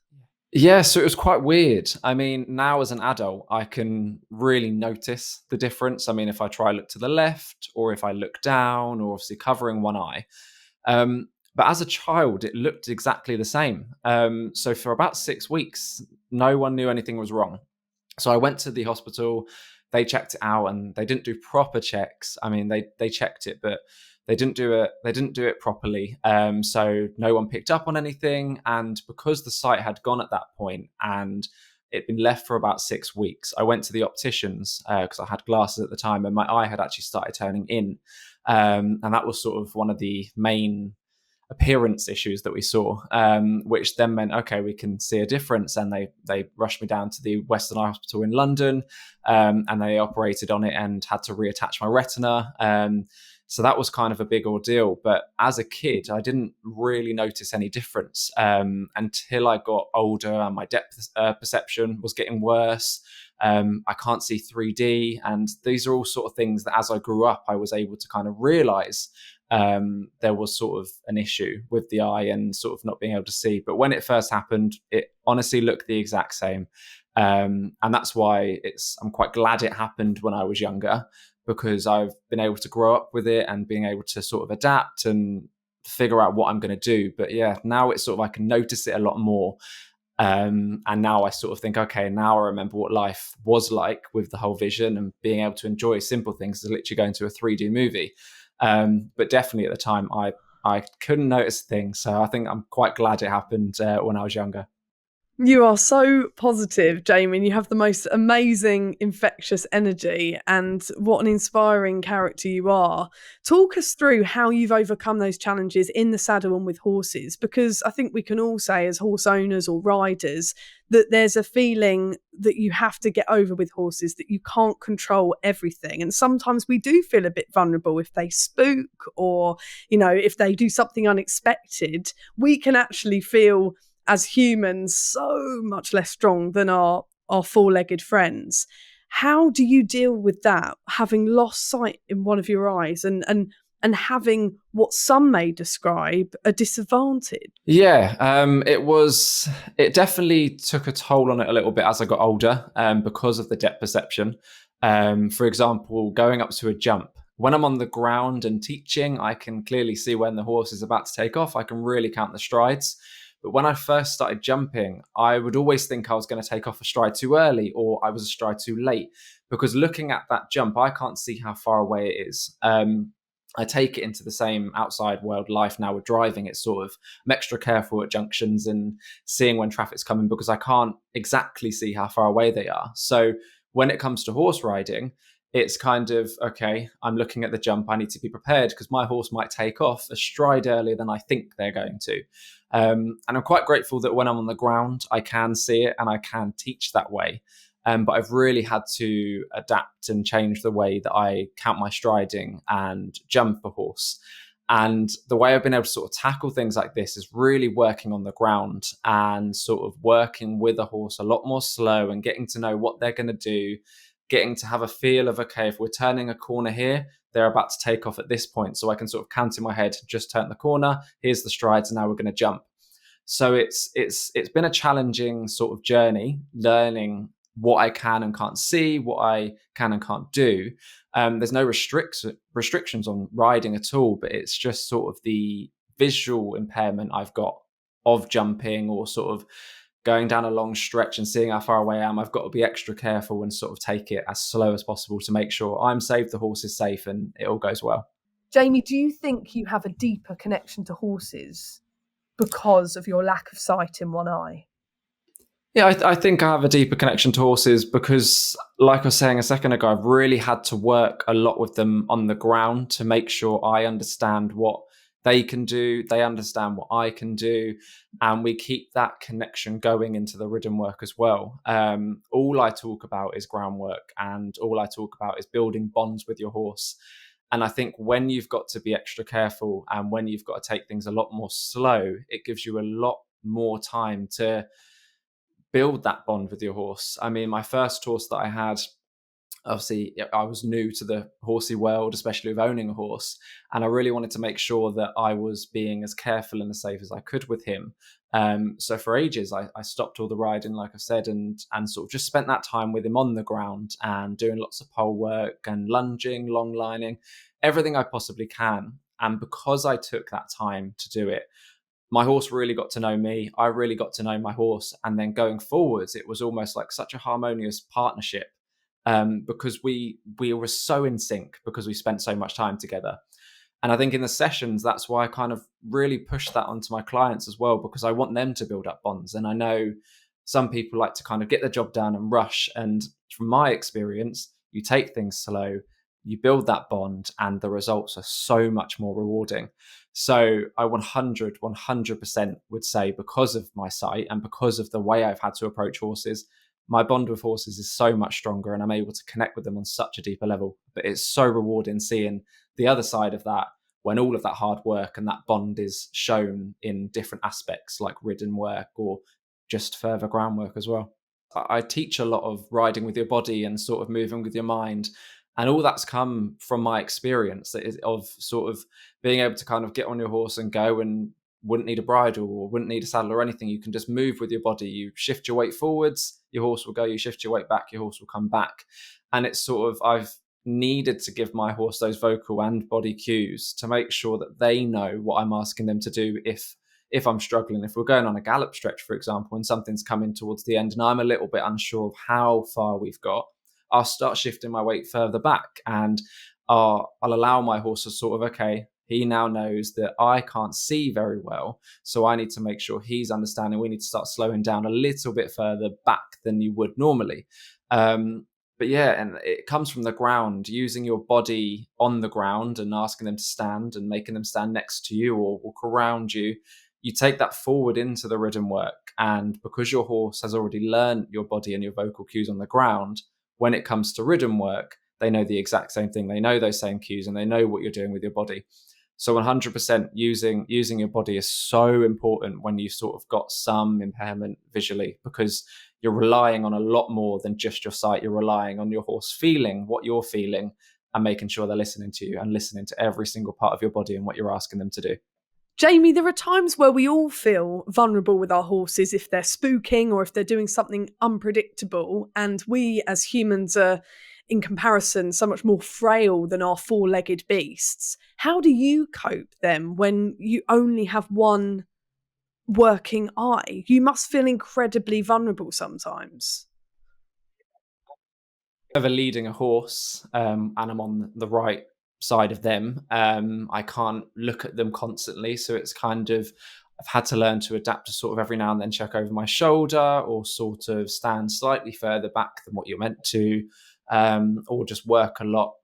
Yeah, so it was quite weird. I mean, now as an adult, I can really notice the difference. I mean, if I try look to the left, or if I look down, or obviously covering one eye. But as a child, it looked exactly the same. So for about 6 weeks, no one knew anything was wrong. So I went to the hospital, they checked it out, and they didn't do proper checks. I mean, they checked it, but they didn't do it properly. So no one picked up on anything. And because the sight had gone at that point and it'd been left for about 6 weeks, I went to the opticians because I had glasses at the time, and my eye had actually started turning in. And that was sort of one of the main appearance issues that we saw, which then meant, okay, we can see a difference. And they rushed me down to the Western Eye Hospital in London, and they operated on it and had to reattach my retina. So that was kind of a big ordeal. But as a kid, I didn't really notice any difference until I got older and my depth perception was getting worse. I can't see 3D. And these are all sort of things that as I grew up, I was able to kind of realize there was sort of an issue with the eye and sort of not being able to see. But when it first happened, it honestly looked the exact same. And that's why I'm quite glad it happened when I was younger, because I've been able to grow up with it and being able to sort of adapt and figure out what I'm going to do. But yeah, now it's sort of, I can notice it a lot more. And now I sort of think, okay, now I remember what life was like with the whole vision and being able to enjoy simple things as literally going to a 3D movie. But definitely at the time, I couldn't notice things. So I think I'm quite glad it happened when I was younger. You are so positive, Jamie, and you have the most amazing, infectious energy, and what an inspiring character you are. Talk us through how you've overcome those challenges in the saddle and with horses, because I think we can all say as horse owners or riders that there's a feeling that you have to get over with horses, that you can't control everything. And sometimes we do feel a bit vulnerable if they spook or, if they do something unexpected. We can actually feel as humans so much less strong than our four-legged friends. How do you deal with that, having lost sight in one of your eyes and having what some may describe a disadvantage? Yeah, it definitely took a toll on it a little bit as I got older, because of the depth perception. For example, going up to a jump. When I'm on the ground and teaching, I can clearly see when the horse is about to take off. I can really count the strides. But when I first started jumping, I would always think I was going to take off a stride too early or I was a stride too late, because looking at that jump, I can't see how far away it is. I take it into the same outside world life now with driving. It's sort of, I'm extra careful at junctions and seeing when traffic's coming because I can't exactly see how far away they are. So when it comes to horse riding, it's kind of, okay, I'm looking at the jump. I need to be prepared because my horse might take off a stride earlier than I think they're going to. And I'm quite grateful that when I'm on the ground, I can see it and I can teach that way. But I've really had to adapt and change the way that I count my striding and jump a horse. And the way I've been able to sort of tackle things like this is really working on the ground and sort of working with a horse a lot more slow and getting to know what they're going to do, getting to have a feel of, okay, if we're turning a corner here, they're about to take off at this point. So I can sort of count in my head, just turn the corner, here's the strides, and now we're going to jump. So it's been a challenging sort of journey, learning what I can and can't see, what I can and can't do. There's no restrictions on riding at all, but it's just sort of the visual impairment I've got of jumping or sort of going down a long stretch and seeing how far away I am. I've got to be extra careful and sort of take it as slow as possible to make sure I'm safe, the horse is safe, and it all goes well. Jamie, do you think you have a deeper connection to horses because of your lack of sight in one eye? Yeah, I think I have a deeper connection to horses because, like I was saying a second ago, I've really had to work a lot with them on the ground to make sure I understand what they can do, they understand what I can do, and we keep that connection going into the ridden work as well. All I talk about is groundwork, and all I talk about is building bonds with your horse. And I think when you've got to be extra careful and when you've got to take things a lot more slow, it gives you a lot more time to build that bond with your horse. I mean, my first horse that I had, obviously I was new to the horsey world, especially with owning a horse, and I really wanted to make sure that I was being as careful and as safe as I could with him. So for ages I stopped all the riding, like I said, and sort of just spent that time with him on the ground and doing lots of pole work and lunging, long lining, everything I possibly can. And because I took that time to do it, my horse really got to know me. I really got to know my horse. And then going forwards, it was almost like such a harmonious partnership, because we were so in sync because we spent so much time together. And I think in the sessions, that's why I kind of really push that onto my clients as well, because I want them to build up bonds. And I know some people like to kind of get the job done and rush. And from my experience, you take things slow, you build that bond, and the results are so much more rewarding. So I 100% would say, because of my sight and because of the way I've had to approach horses, my bond with horses is so much stronger and I'm able to connect with them on such a deeper level. But it's so rewarding seeing the other side of that, when all of that hard work and that bond is shown in different aspects like ridden work or just further groundwork as well. I teach a lot of riding with your body and sort of moving with your mind. And all that's come from my experience of sort of being able to kind of get on your horse and go, and wouldn't need a bridle or wouldn't need a saddle or anything. You can just move with your body. You shift your weight forwards, your horse will go. You shift your weight back, your horse will come back. And it's sort of, I've needed to give my horse those vocal and body cues to make sure that they know what I'm asking them to do if I'm struggling. If we're going on a gallop stretch, for example, and something's coming towards the end and I'm a little bit unsure of how far we've got, I'll start shifting my weight further back, and I'll allow my horse to sort of, okay, he now knows that I can't see very well, so I need to make sure he's understanding. We need to start slowing down a little bit further back than you would normally. But yeah, and it comes from the ground, using your body on the ground and asking them to stand and making them stand next to you or walk around you. You take that forward into the ridden work. And because your horse has already learned your body and your vocal cues on the ground, when it comes to ridden work, they know the exact same thing. They know those same cues and they know what you're doing with your body. So 100% using your body is so important when you sort of got some impairment visually, because you're relying on a lot more than just your sight. You're relying on your horse feeling what you're feeling and making sure they're listening to you and listening to every single part of your body and what you're asking them to do. Jamie, there are times where we all feel vulnerable with our horses if they're spooking or if they're doing something unpredictable. And we as humans are, in comparison, so much more frail than our four-legged beasts. How do you cope then when you only have one working eye? You must feel incredibly vulnerable sometimes. Ever leading a horse and I'm on the right side of them, I can't look at them constantly. So it's kind of, I've had to learn to adapt to sort of every now and then check over my shoulder or sort of stand slightly further back than what you're meant to, or just work a lot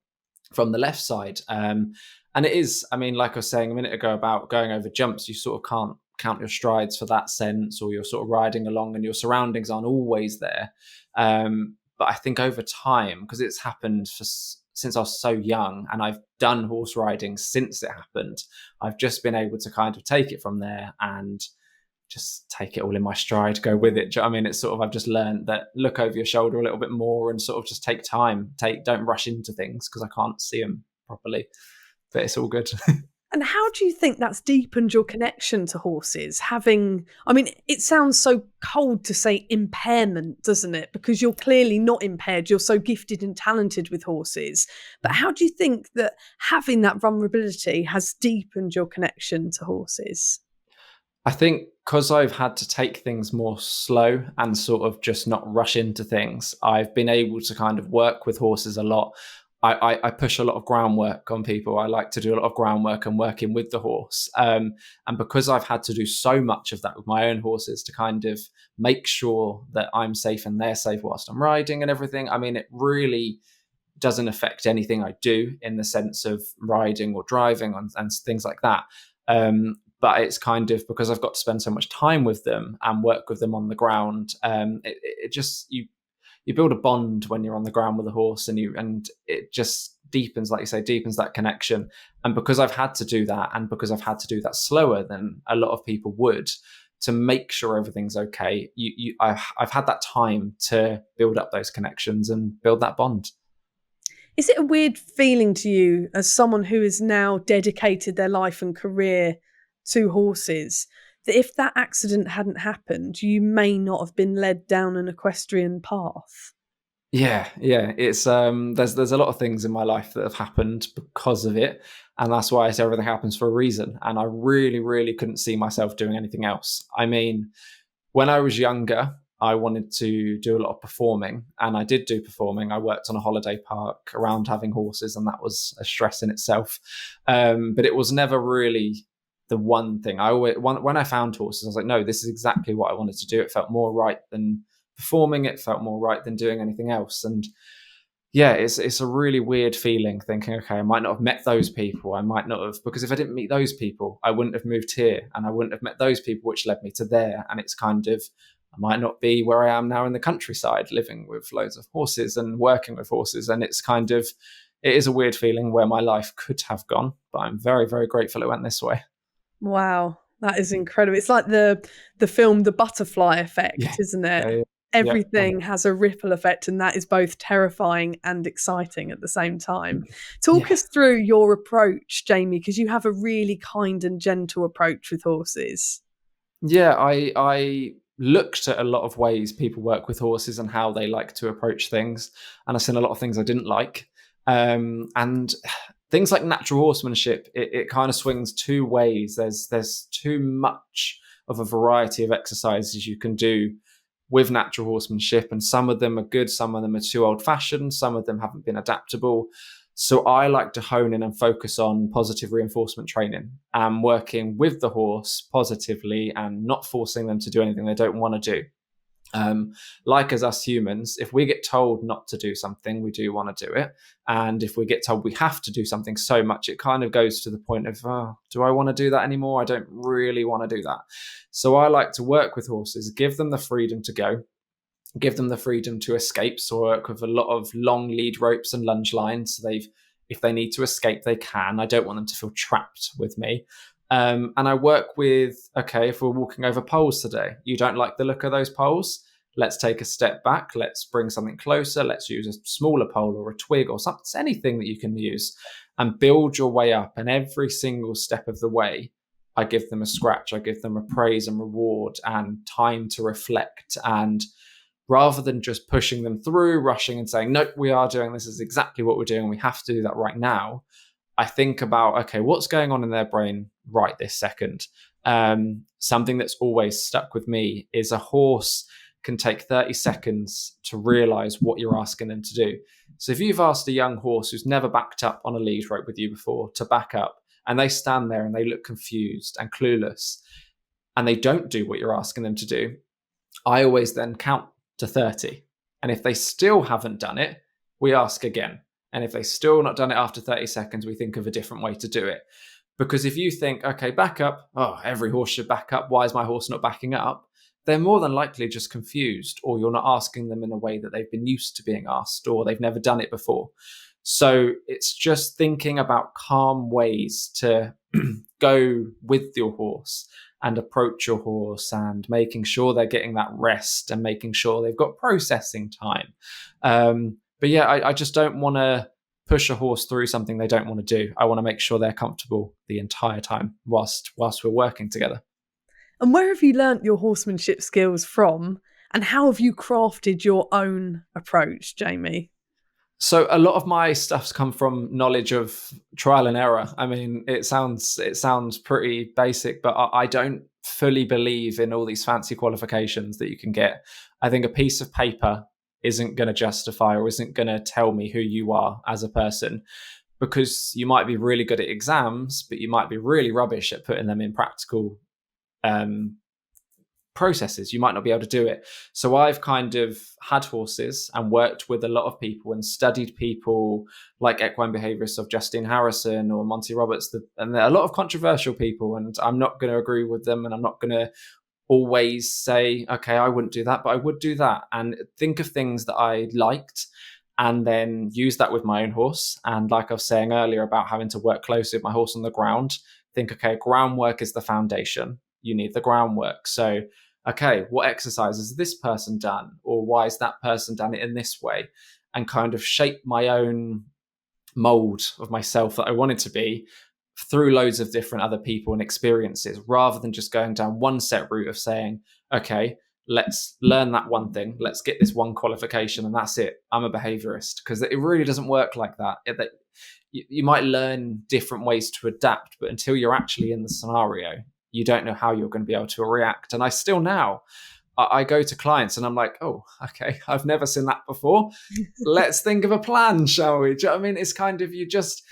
from the left side. And it is, I mean, like I was saying a minute ago about going over jumps, you sort of can't count your strides for that sense, or you're sort of riding along and your surroundings aren't always there. But I think over time, because it's happened since I was so young and I've done horse riding since it happened, I've just been able to kind of take it from there and just take it all in my stride, go with it. Do you know what I mean? It's sort of, I've just learned that look over your shoulder a little bit more and sort of just take time, don't rush into things because I can't see them properly, but it's all good. And how do you think that's deepened your connection to horses? It sounds so cold to say impairment, doesn't it? Because you're clearly not impaired. You're so gifted and talented with horses. But how do you think that having that vulnerability has deepened your connection to horses? I think because I've had to take things more slow and sort of just not rush into things, I've been able to kind of work with horses a lot. I push a lot of groundwork on people. I like to do a lot of groundwork and working with the horse. And because I've had to do so much of that with my own horses to kind of make sure that I'm safe and they're safe whilst I'm riding and everything, I mean, it really doesn't affect anything I do in the sense of riding or driving and things like that. But it's kind of because I've got to spend so much time with them and work with them on the ground. It just, you build a bond when you're on the ground with a horse, and it just deepens, like you say, deepens that connection. And because I've had to do that, and because I've had to do that slower than a lot of people would, to make sure everything's okay, I've had that time to build up those connections and build that bond. Is it a weird feeling to you as someone who has now dedicated their life and career to horses, that if that accident hadn't happened, you may not have been led down an equestrian path? Yeah. It's there's a lot of things in my life that have happened because of it, and that's why I say everything happens for a reason. And I really, really couldn't see myself doing anything else. I mean, when I was younger, I wanted to do a lot of performing, and I did do performing. I worked on a holiday park around having horses, and that was a stress in itself. But it was never really the one thing. When I found horses, I was like, no, this is exactly what I wanted to do. It felt more right than performing. It felt more right than doing anything else. And yeah, it's a really weird feeling thinking, okay, I might not have met those people. I might not have, because if I didn't meet those people, I wouldn't have moved here, and I wouldn't have met those people, which led me to there. And it's kind of, I might not be where I am now in the countryside, living with loads of horses and working with horses. And it's kind of, it is a weird feeling where my life could have gone, but I'm very, very grateful it went this way. Wow, that is incredible. It's like the film The Butterfly Effect, Yeah. isn't it? Yeah. Everything has a ripple effect, and that is both terrifying and exciting at the same time. Talk us through your approach, Jamie, because you have a really kind and gentle approach with horses. Yeah, I looked at a lot of ways people work with horses and how they like to approach things, and I've seen a lot of things I didn't like. And things like natural horsemanship, it kind of swings two ways. There's too much of a variety of exercises you can do with natural horsemanship, and some of them are good, some of them are too old-fashioned, some of them haven't been adaptable. So I like to hone in and focus on positive reinforcement training and working with the horse positively and not forcing them to do anything they don't want to do. Like as us humans, if we get told not to do something, we do want to do it. And if we get told we have to do something so much, it kind of goes to the point of, oh, do I want to do that anymore? I don't really want to do that. So I like to work with horses, give them the freedom to go, give them the freedom to escape. So I work with a lot of long lead ropes and lunge lines. So if they need to escape, they can. I don't want them to feel trapped with me. And I work with, okay, if we're walking over poles today, you don't like the look of those poles, let's take a step back, let's bring something closer, let's use a smaller pole or a twig or something, anything that you can use, and build your way up. And every single step of the way, I give them a scratch, I give them a praise and reward and time to reflect. And rather than just pushing them through, rushing and saying, nope, we are doing this is exactly what we're doing, we have to do that right now, I think about, okay, what's going on in their brain right this second? Something that's always stuck with me is a horse can take 30 seconds to realize what you're asking them to do. So if you've asked a young horse who's never backed up on a lead rope with you before to back up, and they stand there and they look confused and clueless, and they don't do what you're asking them to do, I always then count to 30. And if they still haven't done it, we ask again. And if they've still not done it after 30 seconds, we think of a different way to do it. Because if you think, okay, back up, oh, every horse should back up, why is my horse not backing up? They're more than likely just confused, or you're not asking them in a way that they've been used to being asked, or they've never done it before. So it's just thinking about calm ways to go with your horse and approach your horse, and making sure they're getting that rest and making sure they've got processing time. But yeah, I just don't want to push a horse through something they don't want to do. I want to make sure they're comfortable the entire time whilst we're working together. And where have you learnt your horsemanship skills from? And how have you crafted your own approach, Jamie? So a lot of my stuff's come from knowledge of trial and error. I mean, it sounds pretty basic, but I don't fully believe in all these fancy qualifications that you can get. I think a piece of paper isn't going to justify or isn't going to tell me who you are as a person, because you might be really good at exams, but you might be really rubbish at putting them in practical processes. You might not be able to do it. So I've kind of had horses and worked with a lot of people and studied people like Equine Behaviourist of Justine Harrison or Monty Roberts, and there are a lot of controversial people, and I'm not going to agree with them, and I'm not going to always say, okay, I wouldn't do that, but I would do that, and think of things that I liked and then use that with my own horse. And like I was saying earlier about having to work closely with my horse on the ground, think, okay, groundwork is the foundation. You need the groundwork. So, okay, what exercise has this person done? Or why has that person done it in this way? And kind of shape my own mold of myself that I wanted to be through loads of different other people and experiences, rather than just going down one set route of saying, okay, let's learn that one thing, let's get this one qualification, and that's it, I'm a behaviorist. Because it really doesn't work like that. You might learn different ways to adapt, but until you're actually in the scenario, you don't know how you're going to be able to react. And I still now, I go to clients and I'm like, oh, okay, I've never seen that before. Let's think of a plan, shall we? Do you know what I mean? It's kind of, you just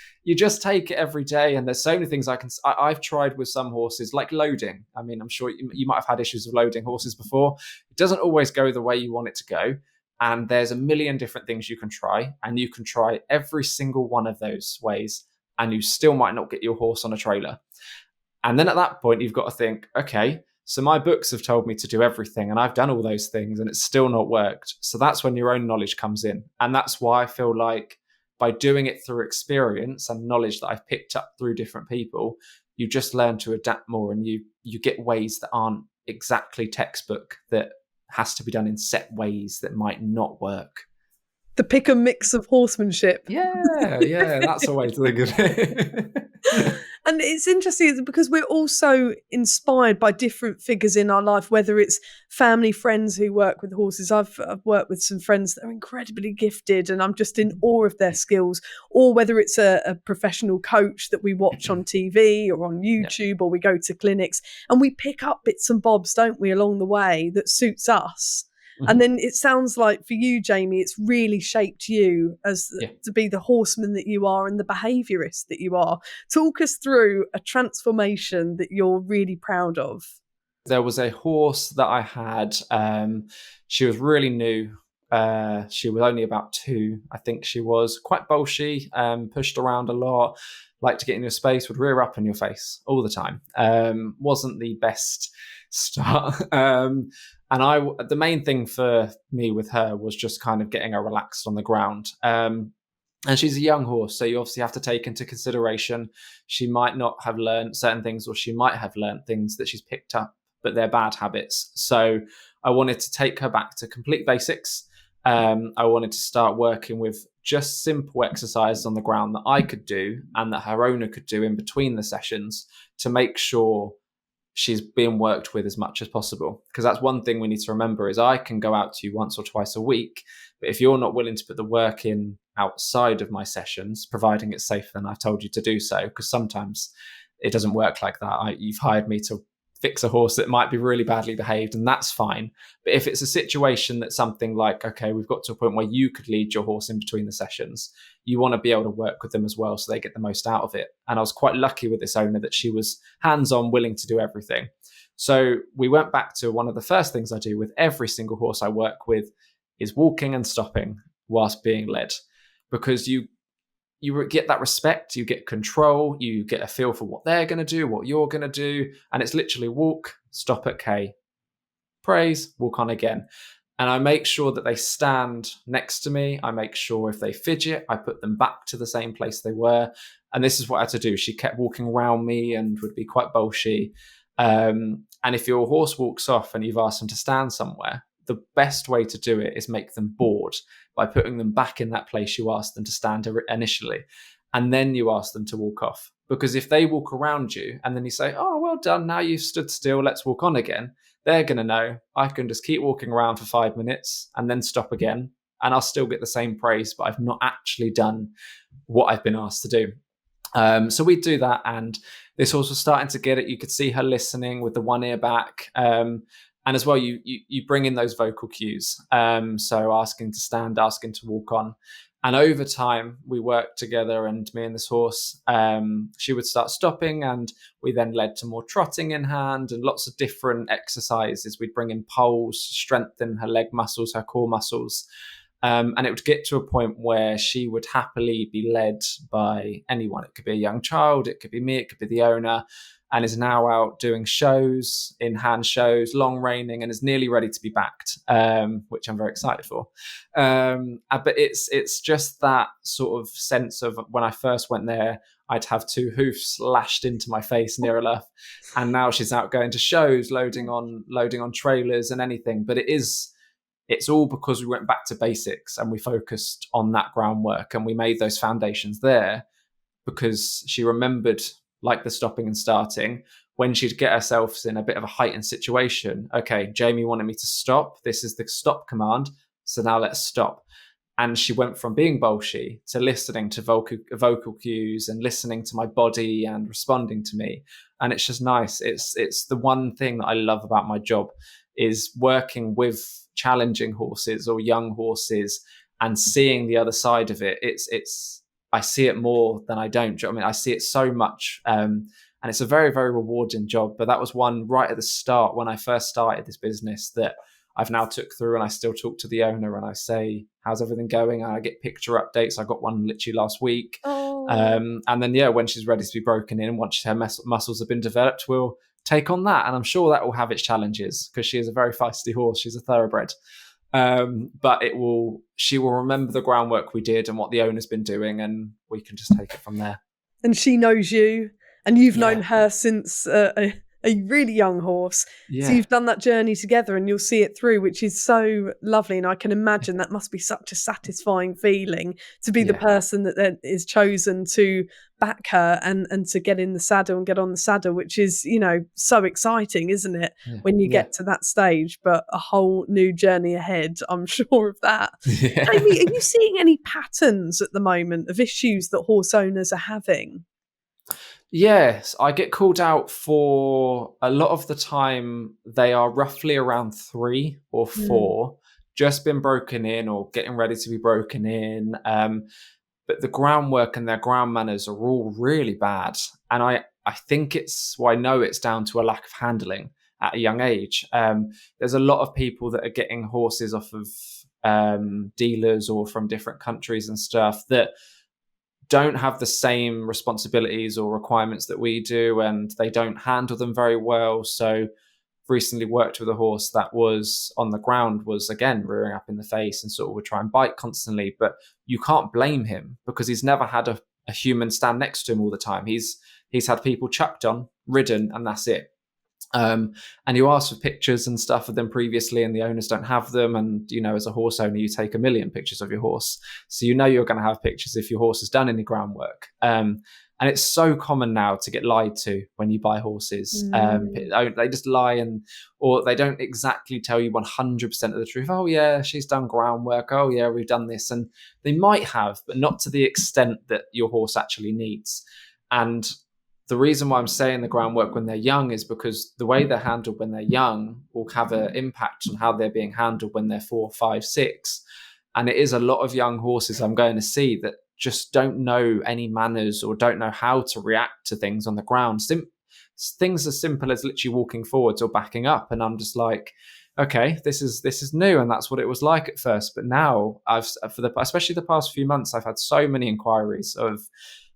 take it every day. And there's so many things I've tried with some horses, like loading. I mean, I'm sure you might have had issues with loading horses before. It doesn't always go the way you want it to go. And there's a million different things you can try. And you can try every single one of those ways, and you still might not get your horse on a trailer. And then at that point, you've got to think, okay, so my books have told me to do everything, and I've done all those things, and it's still not worked. So that's when your own knowledge comes in. And that's why I feel like by doing it through experience and knowledge that I've picked up through different people, you just learn to adapt more, and you get ways that aren't exactly textbook, that has to be done in set ways that might not work. The pick and mix of horsemanship. Yeah, that's a way to think of it. And it's interesting because we're also inspired by different figures in our life, whether it's family, friends who work with horses. I've worked with some friends that are incredibly gifted and I'm just in awe of their skills, or whether it's a professional coach that we watch on TV or on YouTube, or we go to clinics and we pick up bits and bobs, don't we, along the way that suits us. And then it sounds like for you, Jamie, it's really shaped you as to be the horseman that you are and the behaviourist that you are. Talk us through a transformation that you're really proud of. There was a horse that I had. She was really new. She was only about 2. I think she was quite bolshy, pushed around a lot, liked to get in your space, would rear up in your face all the time. Wasn't the best start. And the main thing for me with her was just kind of getting her relaxed on the ground. And she's a young horse, so you obviously have to take into consideration she might not have learned certain things, or she might have learned things that she's picked up, but they're bad habits. So I wanted to take her back to complete basics. I wanted to start working with just simple exercises on the ground that I could do and that her owner could do in between the sessions to make sure she's being worked with as much as possible. Because that's one thing we need to remember is I can go out to you once or twice a week, but if you're not willing to put the work in outside of my sessions, providing it's safe, then I've told you to do so, because sometimes it doesn't work like that. You've hired me to fix a horse that might be really badly behaved, and that's fine. But if it's a situation that's something like, okay, we've got to a point where you could lead your horse in between the sessions, you want to be able to work with them as well so they get the most out of it. And I was quite lucky with this owner that she was hands-on, willing to do everything. So we went back to one of the first things I do with every single horse I work with is walking and stopping whilst being led, because you get that respect, you get control, you get a feel for what they're going to do, what you're going to do. And it's literally walk, stop at K, praise, walk on again. And I make sure that they stand next to me. I make sure if they fidget, I put them back to the same place they were. And this is what I had to do. She kept walking around me and would be quite bolshy. And if your horse walks off and you've asked them to stand somewhere, the best way to do it is make them bored by putting them back in that place you asked them to stand initially. And then you ask them to walk off. Because if they walk around you and then you say, oh, well done, now you've stood still, let's walk on again, they're going to know I can just keep walking around for 5 minutes and then stop again. And I'll still get the same praise, but I've not actually done what I've been asked to do. So we do that. And this horse was starting to get it. You could see her listening with the one ear back. And as well, you bring in those vocal cues. So asking to stand, asking to walk on. And over time, we worked together, and me and this horse, she would start stopping, and we then led to more trotting in hand and lots of different exercises. We'd bring in poles, strengthen her leg muscles, her core muscles. And it would get to a point where she would happily be led by anyone. It could be a young child, it could be me, it could be the owner, and is now out doing shows, in-hand shows, long reining, and is nearly ready to be backed, which I'm very excited for. But it's just that sort of sense of when I first went there, I'd have 2 hoofs lashed into my face near enough, and now she's out going to shows, loading on trailers and anything. But it's all because we went back to basics and we focused on that groundwork and we made those foundations there, because she remembered, like the stopping and starting, when she'd get herself in a bit of a heightened situation. Okay, Jamie wanted me to stop. This is the stop command. So now let's stop. And she went from being bolshy to listening to vocal cues and listening to my body and responding to me. And it's just nice. It's the one thing that I love about my job is working with challenging horses or young horses and seeing the other side of it. I see it more than I don't. Do you know what I mean? I see it so much. And it's a very, very rewarding job. But that was one right at the start when I first started this business that I've now took through, and I still talk to the owner and I say, how's everything going? And I get picture updates. I got one literally last week. Oh. And then, when she's ready to be broken in, once her muscles have been developed, we'll take on that. And I'm sure that will have its challenges because she is a very feisty horse. She's a thoroughbred. But she will remember the groundwork we did and what the owner's been doing, and we can just take it from there. And she knows you, and you've known her since a a really young horse. So Yeah. you've done that journey together and you'll see it through, which is so lovely. And I can imagine that must be such a satisfying feeling to be the Yeah. person that then is chosen to back her and to get in the saddle and get on the saddle, which is, so exciting, isn't it? Yeah. When you Yeah. get to that stage, but a whole new journey ahead, I'm sure of that. Yeah. Jamie, are you seeing any patterns at the moment of issues that horse owners are having? Yes, I get called out for a lot of the time. They are roughly around 3 or 4, just been broken in or getting ready to be broken in. But the groundwork and their ground manners are all really bad. And I think I know it's down to a lack of handling at a young age. There's a lot of people that are getting horses off of dealers or from different countries and stuff that don't have the same responsibilities or requirements that we do, and they don't handle them very well. So recently worked with a horse that was on the ground, was again rearing up in the face and sort of would try and bite constantly, but you can't blame him because he's never had a human stand next to him all the time. He's had people chucked on, ridden, and that's it. And you ask for pictures and stuff of them previously, and the owners don't have them. And, as a horse owner, you take a million pictures of your horse. So you're going to have pictures if your horse has done any groundwork. And it's so common now to get lied to when you buy horses. They just lie or they don't exactly tell you 100% of the truth. Oh, yeah, she's done groundwork. Oh, yeah, we've done this. And they might have, but not to the extent that your horse actually needs. And the reason why I'm saying the groundwork when they're young is because the way they're handled when they're young will have an impact on how they're being handled when they're 4, 5, 6. And it is a lot of young horses I'm going to see that just don't know any manners or don't know how to react to things on the ground. Things as simple as literally walking forwards or backing up. And I'm just like, okay, this is new. And that's what it was like at first. But now especially the past few months, I've had so many inquiries of,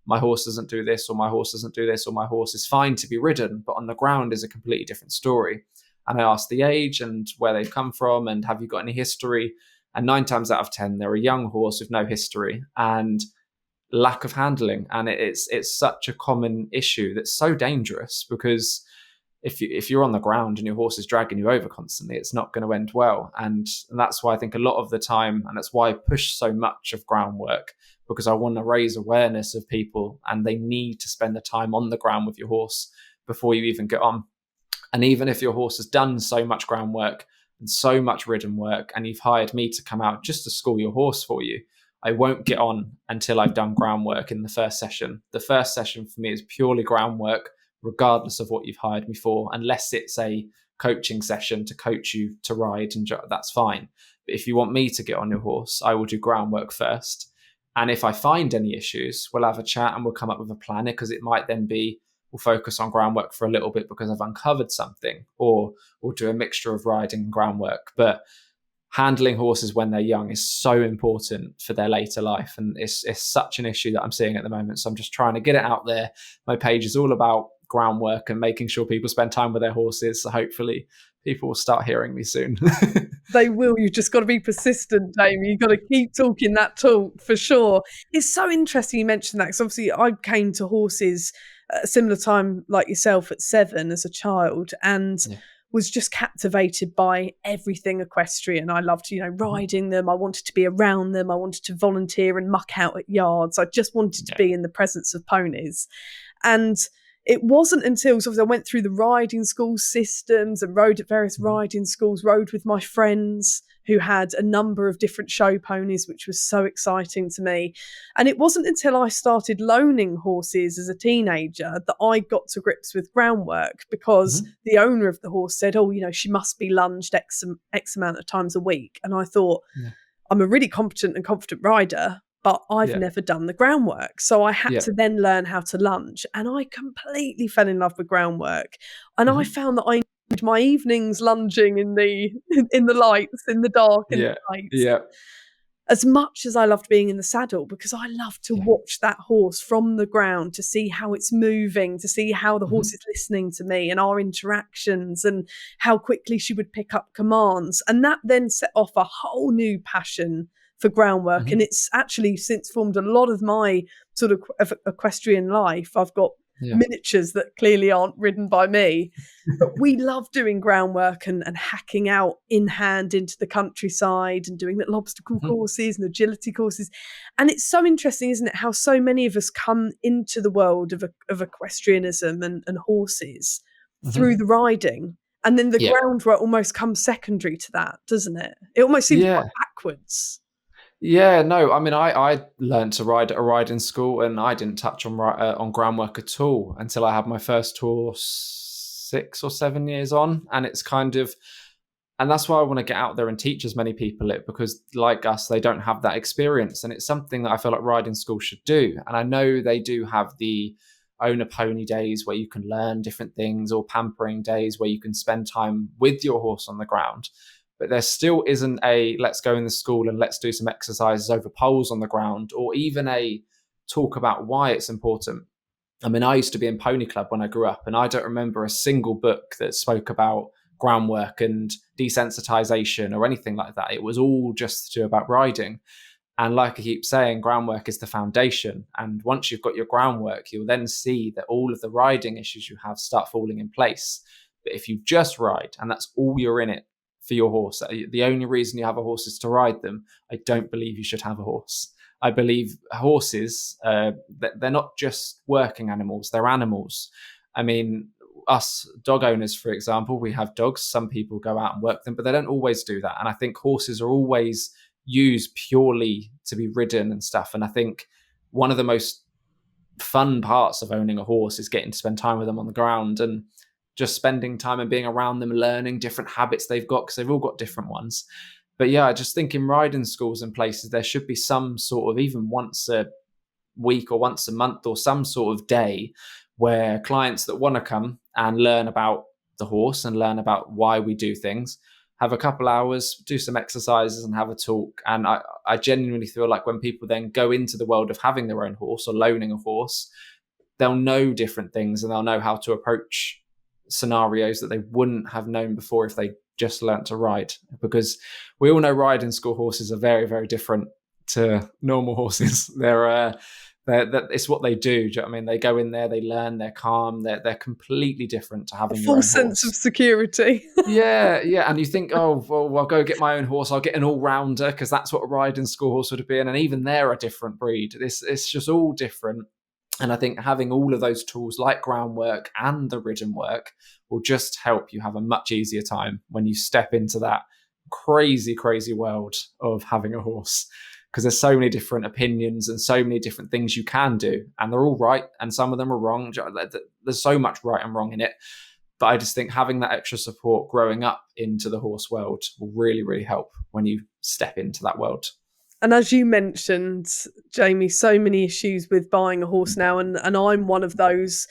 my horse doesn't do this, or my horse doesn't do this, or my horse is fine to be ridden, but on the ground is a completely different story. And I ask the age and where they've come from and have you got any history? And 9 times out of 10, they're a young horse with no history and lack of handling. And it's such a common issue that's so dangerous, because if you're on the ground and your horse is dragging you over constantly, it's not going to end well. And that's why I think a lot of the time, and that's why I push so much of groundwork, because I want to raise awareness of people, and they need to spend the time on the ground with your horse before you even get on. And even if your horse has done so much groundwork and so much ridden work, and you've hired me to come out just to school your horse for you, I won't get on until I've done groundwork in the first session. The first session for me is purely groundwork, regardless of what you've hired me for, unless it's a coaching session to coach you to ride, and that's fine. But if you want me to get on your horse, I will do groundwork first. And if I find any issues, we'll have a chat and we'll come up with a plan, because it might then be, we'll focus on groundwork for a little bit because I've uncovered something, or we'll do a mixture of riding and groundwork. But handling horses when they're young is so important for their later life. And it's such an issue that I'm seeing at the moment. So I'm just trying to get it out there. My page is all about groundwork and making sure people spend time with their horses. So hopefully people will start hearing me soon. They will. You've just got to be persistent, Jamie. You've got to keep talking that talk, for sure. It's so interesting you mentioned that, because obviously I came to horses at a similar time like yourself at 7 as a child, and was just captivated by everything equestrian. I loved, riding them. I wanted to be around them. I wanted to volunteer and muck out at yards. I just wanted to be in the presence of ponies. And it wasn't until I went through the riding school systems and rode at various riding schools, rode with my friends who had a number of different show ponies, which was so exciting to me. And it wasn't until I started loaning horses as a teenager that I got to grips with groundwork, because the owner of the horse said, she must be lunged X amount of times a week. And I thought, I'm a really competent and confident rider, but I've never done the groundwork. So I had to then learn how to lunge. And I completely fell in love with groundwork. And I found that I enjoyed my evenings lunging in the lights, in the dark, in the lights, as much as I loved being in the saddle, because I love to watch that horse from the ground, to see how it's moving, to see how the horse is listening to me and our interactions, and how quickly she would pick up commands. And that then set off a whole new passion for groundwork. And it's actually since formed a lot of my sort of equestrian life. I've got miniatures that clearly aren't ridden by me. But we love doing groundwork and hacking out in hand into the countryside and doing little obstacle courses and agility courses. And it's so interesting, isn't it, how so many of us come into the world of equestrianism and horses through the riding. And then the groundwork almost comes secondary to that, doesn't it? It almost seems quite backwards. Yeah, no, I mean, I learned to ride at a riding school, and I didn't touch on groundwork at all until I had my first horse 6 or 7 years on. And it's kind of, and that's why I want to get out there and teach as many people it, because like us, they don't have that experience. And it's something that I feel like riding school should do. And I know they do have the own a pony days where you can learn different things, or pampering days where you can spend time with your horse on the ground. But there still isn't a let's go in the school and let's do some exercises over poles on the ground, or even a talk about why it's important. I mean, I used to be in Pony Club when I grew up, and I don't remember a single book that spoke about groundwork and desensitization or anything like that. It was all just to do about riding. And like I keep saying, groundwork is the foundation. And once you've got your groundwork, you'll then see that all of the riding issues you have start falling in place. But if you just ride and that's all you're in it for your horse, the only reason you have a horse is to ride them, I don't believe you should have a horse. I believe horses, they're not just working animals, they're animals. I mean, us dog owners, for example, we have dogs. Some people go out and work them, but they don't always do that. And I think horses are always used purely to be ridden and stuff. And I think one of the most fun parts of owning a horse is getting to spend time with them on the ground and just spending time and being around them, learning different habits they've got, because they've all got different ones. But yeah, I just think in riding schools and places, there should be some sort of, even once a week or once a month or some sort of day where clients that want to come and learn about the horse and learn about why we do things, have a couple hours, do some exercises and have a talk. And I genuinely feel like when people then go into the world of having their own horse or loaning a horse, they'll know different things and they'll know how to approach scenarios that they wouldn't have known before if they just learnt to ride. Because we all know riding school horses are very, very different to normal horses. They're it's what they do. Do you know what I mean? They go in there, they learn, they're calm, they're completely different to having your own horse. Full sense of security. Yeah. And you think, oh, well, I'll go get my own horse. I'll get an all-rounder because that's what a riding school horse would have been. And even they're a different breed. It's just all different. And I think having all of those tools like groundwork and the ridden work will just help you have a much easier time when you step into that crazy, crazy world of having a horse. Because there's so many different opinions and so many different things you can do. And they're all right. And some of them are wrong. There's so much right and wrong in it. But I just think having that extra support growing up into the horse world will really, really help when you step into that world. And as you mentioned, Jamie, so many issues with buying a horse now. And I'm one of those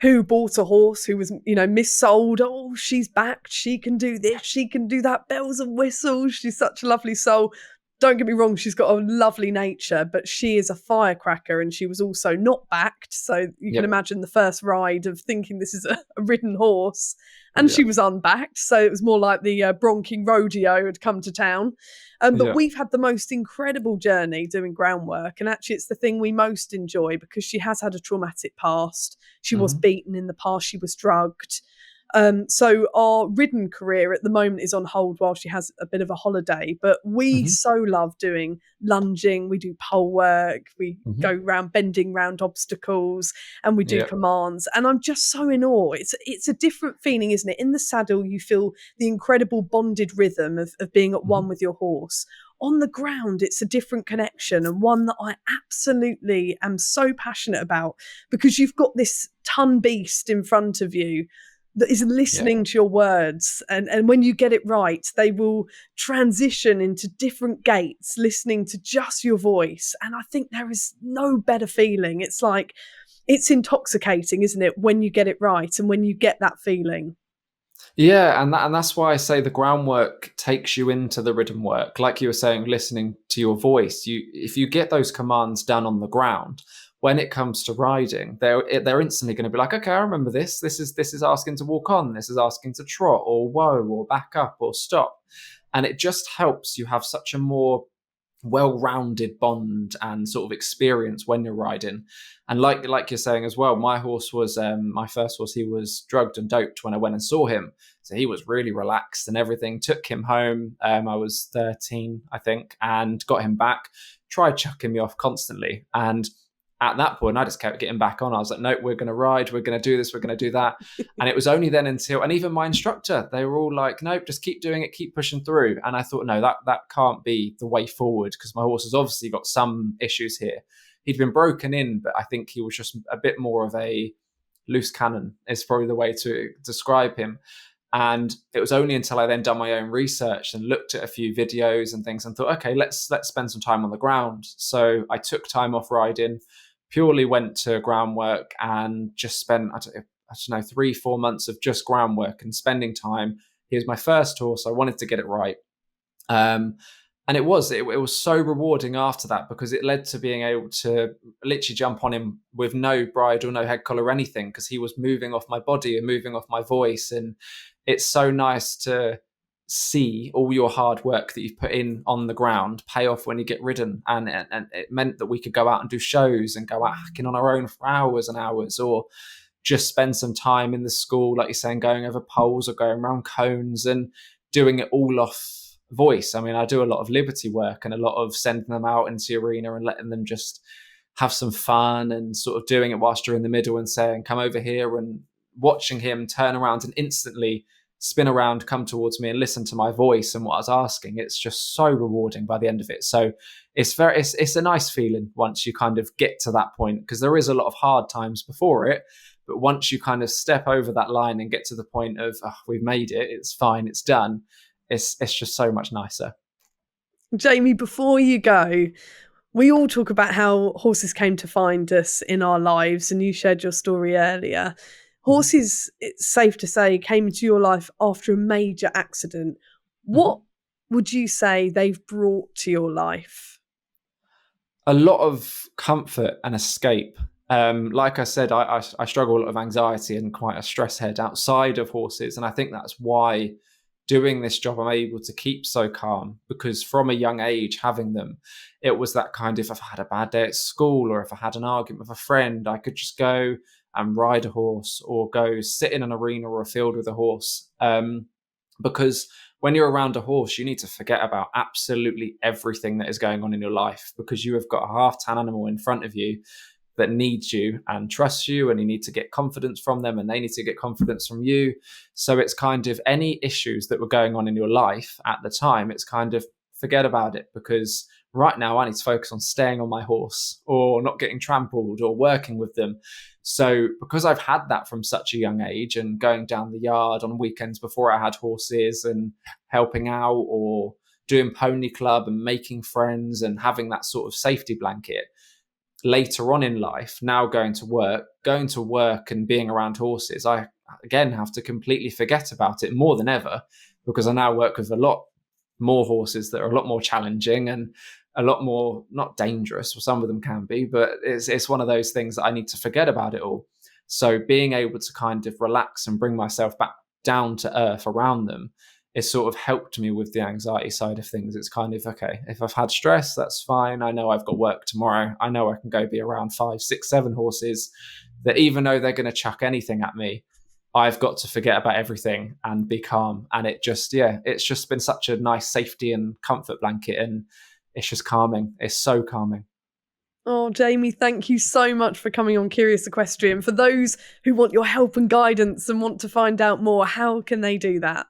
who bought a horse who was, missold. Oh, she's backed. She can do this. She can do that. Bells and whistles. She's such a lovely soul. Don't get me wrong, she's got a lovely nature, but she is a firecracker and she was also not backed. So you can imagine the first ride of thinking this is a ridden horse. And she was unbacked. So it was more like the bronking rodeo had come to town. But we've had the most incredible journey doing groundwork. And actually, it's the thing we most enjoy because she has had a traumatic past. She was beaten in the past. She was drugged. So our ridden career at the moment is on hold while she has a bit of a holiday, but we so love doing lunging. We do pole work. We go round bending round obstacles and we do commands. And I'm just so in awe. It's a different feeling, isn't it? In the saddle, you feel the incredible bonded rhythm of being at one with your horse. On the ground, it's a different connection and one that I absolutely am so passionate about because you've got this ton beast in front of you that is listening to your words. And when you get it right, they will transition into different gaits, listening to just your voice. And I think there is no better feeling. It's like, it's intoxicating, isn't it? When you get it right and when you get that feeling. Yeah, and that's why I say the groundwork takes you into the ridden work. Like you were saying, listening to your voice. If you get those commands done on the ground, when it comes to riding, they're instantly going to be like, okay, I remember this. This is asking to walk on. This is asking to trot or whoa or back up or stop. And it just helps you have such a more well-rounded bond and sort of experience when you're riding. And like you're saying as well, my horse was my first horse, he was drugged and doped when I went and saw him, so he was really relaxed and everything. Took him home, I was 13 I think, and got him back, tried chucking me off constantly, and at that point I just kept getting back on. I was like, nope, we're going to ride, we're going to do this, we're going to do that. And it was only then until, and even my instructor, they were all like, nope, just keep doing it, keep pushing through. And I thought, no, that can't be the way forward, because my horse has obviously got some issues here. He'd been broken in, but I think he was just a bit more of a loose cannon is probably the way to describe him. And it was only until I then done my own research and looked at a few videos and things and thought, okay, let's spend some time on the ground. So I took time off riding, purely went to groundwork, and just spent, I don't know, 3-4 months of just groundwork and spending time. He was my first horse. I wanted to get it right. And it was so rewarding after that, because it led to being able to literally jump on him with no bridle, no head collar, anything, because he was moving off my body and moving off my voice. And it's so nice to see all your hard work that you've put in on the ground pay off when you get ridden. And it meant that we could go out and do shows and go out hacking on our own for hours and hours, or just spend some time in the school, like you're saying, going over poles or going around cones and doing it all off voice. I mean, I do a lot of liberty work and a lot of sending them out into the arena and letting them just have some fun, and sort of doing it whilst you're in the middle and saying, come over here, and watching him turn around and instantly spin around, come towards me and listen to my voice and what I was asking. It's just so rewarding by the end of it. So it's a nice feeling once you kind of get to that point, because there is a lot of hard times before it. But once you kind of step over that line and get to the point of, oh, we've made it, it's fine, it's done, it's just so much nicer. Jamie, before you go, we all talk about how horses came to find us in our lives, and you shared your story earlier. Horses, it's safe to say, came into your life after a major accident. What would you say they've brought to your life? A lot of comfort and escape. Like I said, I struggle with a lot of anxiety and quite a stress head outside of horses. And I think that's why doing this job, I'm able to keep so calm, because from a young age, having them, it was that kind of, if I had a bad day at school or if I had an argument with a friend, I could just go and ride a horse or go sit in an arena or a field with a horse. Because when you're around a horse, you need to forget about absolutely everything that is going on in your life, because you have got a half-tan animal in front of you that needs you and trusts you, and you need to get confidence from them and they need to get confidence from you. So it's kind of any issues that were going on in your life at the time, it's kind of forget about it, because right now I need to focus on staying on my horse or not getting trampled or working with them. So because I've had that from such a young age, and going down the yard on weekends before I had horses and helping out or doing pony club and making friends and having that sort of safety blanket, later on in life, now going to work and being around horses, I again have to completely forget about it more than ever, because I now work with a lot more horses that are a lot more challenging and a lot more, not dangerous, or some of them can be, but it's one of those things that I need to forget about it all. So being able to kind of relax and bring myself back down to earth around them, it's sort of helped me with the anxiety side of things. It's kind of, okay, if I've had stress, that's fine. I know I've got work tomorrow. I know I can go be around 5, 6, 7 horses that, even though they're going to chuck anything at me, I've got to forget about everything and be calm. And it just, it's just been such a nice safety and comfort blanket. And it's just calming. It's so calming. Oh, Jamie, thank you so much for coming on Curious Equestrian. For those who want your help and guidance and want to find out more, how can they do that?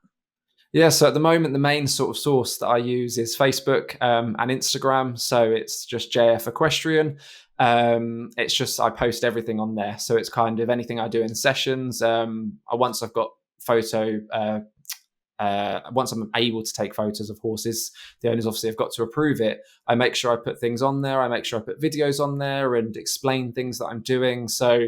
Yeah, so at the moment, the main sort of source that I use is Facebook and Instagram. So it's just JF Equestrian. It's just, I post everything on there. So it's kind of anything I do in sessions. Once I've got once I'm able to take photos of horses, the owners obviously have got to approve it. I make sure I put things on there. I make sure I put videos on there and explain things that I'm doing. So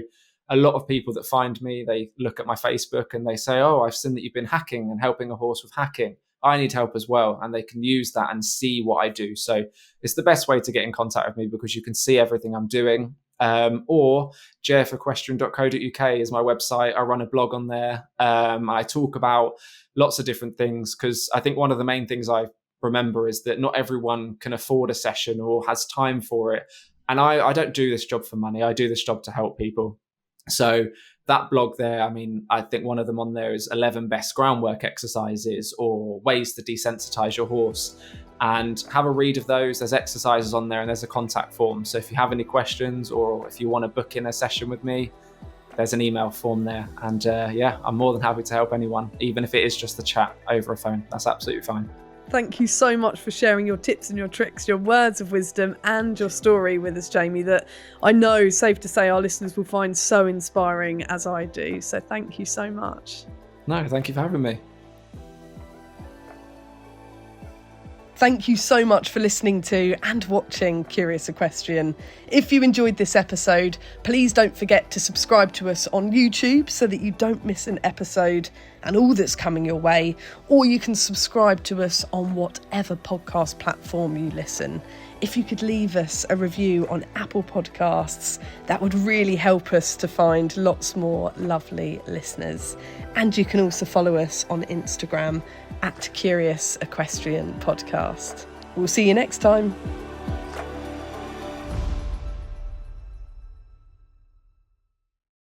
a lot of people that find me, they look at my Facebook and they say, oh, I've seen that you've been hacking and helping a horse with hacking. I need help as well. And they can use that and see what I do. So it's the best way to get in contact with me, because you can see everything I'm doing. Or jfequestrian.co.uk is my website. I run a blog on there. I talk about lots of different things, because I think one of the main things I remember is that not everyone can afford a session or has time for it. And I don't do this job for money. I do this job to help people. So that blog there, I mean, I think one of them on there is 11 best groundwork exercises or ways to desensitize your horse. And have a read of those. There's exercises on there and there's a contact form. So if you have any questions or if you want to book in a session with me, there's an email form there. And I'm more than happy to help anyone, even if it is just a chat over a phone. That's absolutely fine. Thank you so much for sharing your tips and your tricks, your words of wisdom and your story with us, Jamie, that I know, safe to say, our listeners will find so inspiring as I do. So thank you so much. No, thank you for having me. Thank you so much for listening to and watching Curious Equestrian. If you enjoyed this episode, please don't forget to subscribe to us on YouTube so that you don't miss an episode and all that's coming your way, or you can subscribe to us on whatever podcast platform you listen. If you could leave us a review on Apple Podcasts, that would really help us to find lots more lovely listeners. And you can also follow us on Instagram @Curious Equestrian Podcast. We'll see you next time.